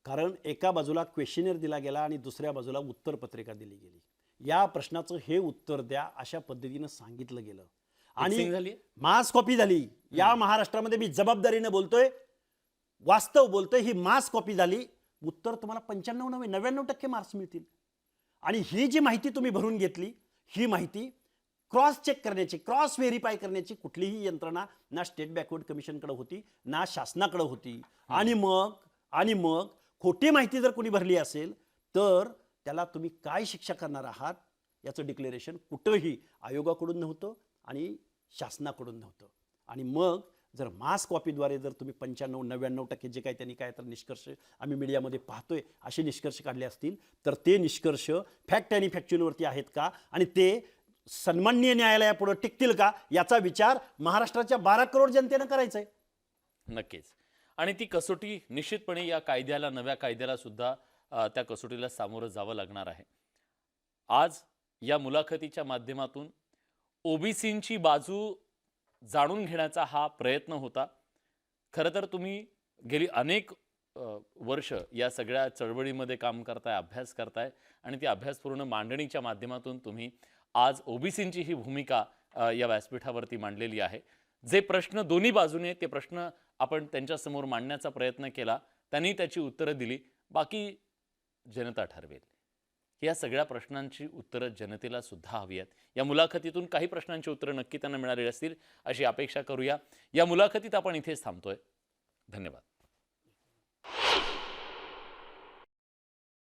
Speaker 2: कारण एका बाजूला क्वेश्चनर दिला गेला आणि दुसऱ्या बाजूला उत्तरपत्रिका दिली गेली. या प्रश्नाचं हे उत्तर द्या अशा पद्धतीनं सांगितलं गेलं आणि मास कॉपी झाली. या महाराष्ट्रामध्ये मी जबाबदारीनं बोलतोय, वास्तव बोलतोय, ही मास कॉपी झाली. उत्तर तुम्हाला 95-99% मार्क्स मिळतील. आणि ही जी माहिती तुम्ही भरून घेतली, ही माहिती क्रॉस चेक करण्याची, क्रॉस व्हेरीफाय करण्याची कुठलीही यंत्रणा ना स्टेट बॅकवर्ड कमिशनकडे होती ना शासनाकडे होती. आणि मग खोटी माहिती जर कोणी भरली असेल तर त्याला तुम्ही काय शिक्षा करणार आहात याचं डिक्लेरेशन कुठंही आयोगाकडून नव्हतं आणि शासनाकडून नव्हतं. आणि मग जर मास कॉपीद्वारे जर तुम्ही 95-99% जे काही त्यांनी काय तर निष्कर्ष आम्ही मीडियामध्ये पाहतोय असे निष्कर्ष काढले असतील तर ते निष्कर्ष फॅक्ट आणि फॅक्च्युअलवरती आहेत का आणि ते सन्माननीय न्यायालयापुढे टिकतील का याचा विचार महाराष्ट्राच्या 12 करोड जनतेनं करायचा आहे.
Speaker 1: नक्कीच. आणि ती कसोटी निश्चितपणे या कायद्याला, नव्या कायद्याला सुद्धा त्या कसोटीला सामोरं जावं लागणार आहे. आज या मुलाखतीच्या माध्यमातून ओबीसींची बाजू जाणून घेण्याचा हा प्रयत्न होता. खरं तर तुम्ही गेली अनेक वर्ष या सगळ्या चळवळीमध्ये काम करताय, अभ्यास करताय आणि ती अभ्यासपूर्ण मांडणीच्या माध्यमातून तुम्ही आज ओबीसींची ही भूमिका या व्यासपीठावरती मांडलेली आहे. जे प्रश्न दोन्ही बाजूने ते प्रश्न आपण त्यांच्यासमोर मांडण्याचा प्रयत्न केला, त्यांनी त्याची उत्तरं दिली. बाकी जनता ठरवेल. या सगळ्या प्रश्नांची उत्तरं जनतेला सुद्धा हवी आहेत. या मुलाखतीतून काही प्रश्नांची उत्तरं नक्की त्यांना मिळालेली असतील अशी अपेक्षा करूया. या मुलाखतीत आपण इथेच थांबतोय. धन्यवाद.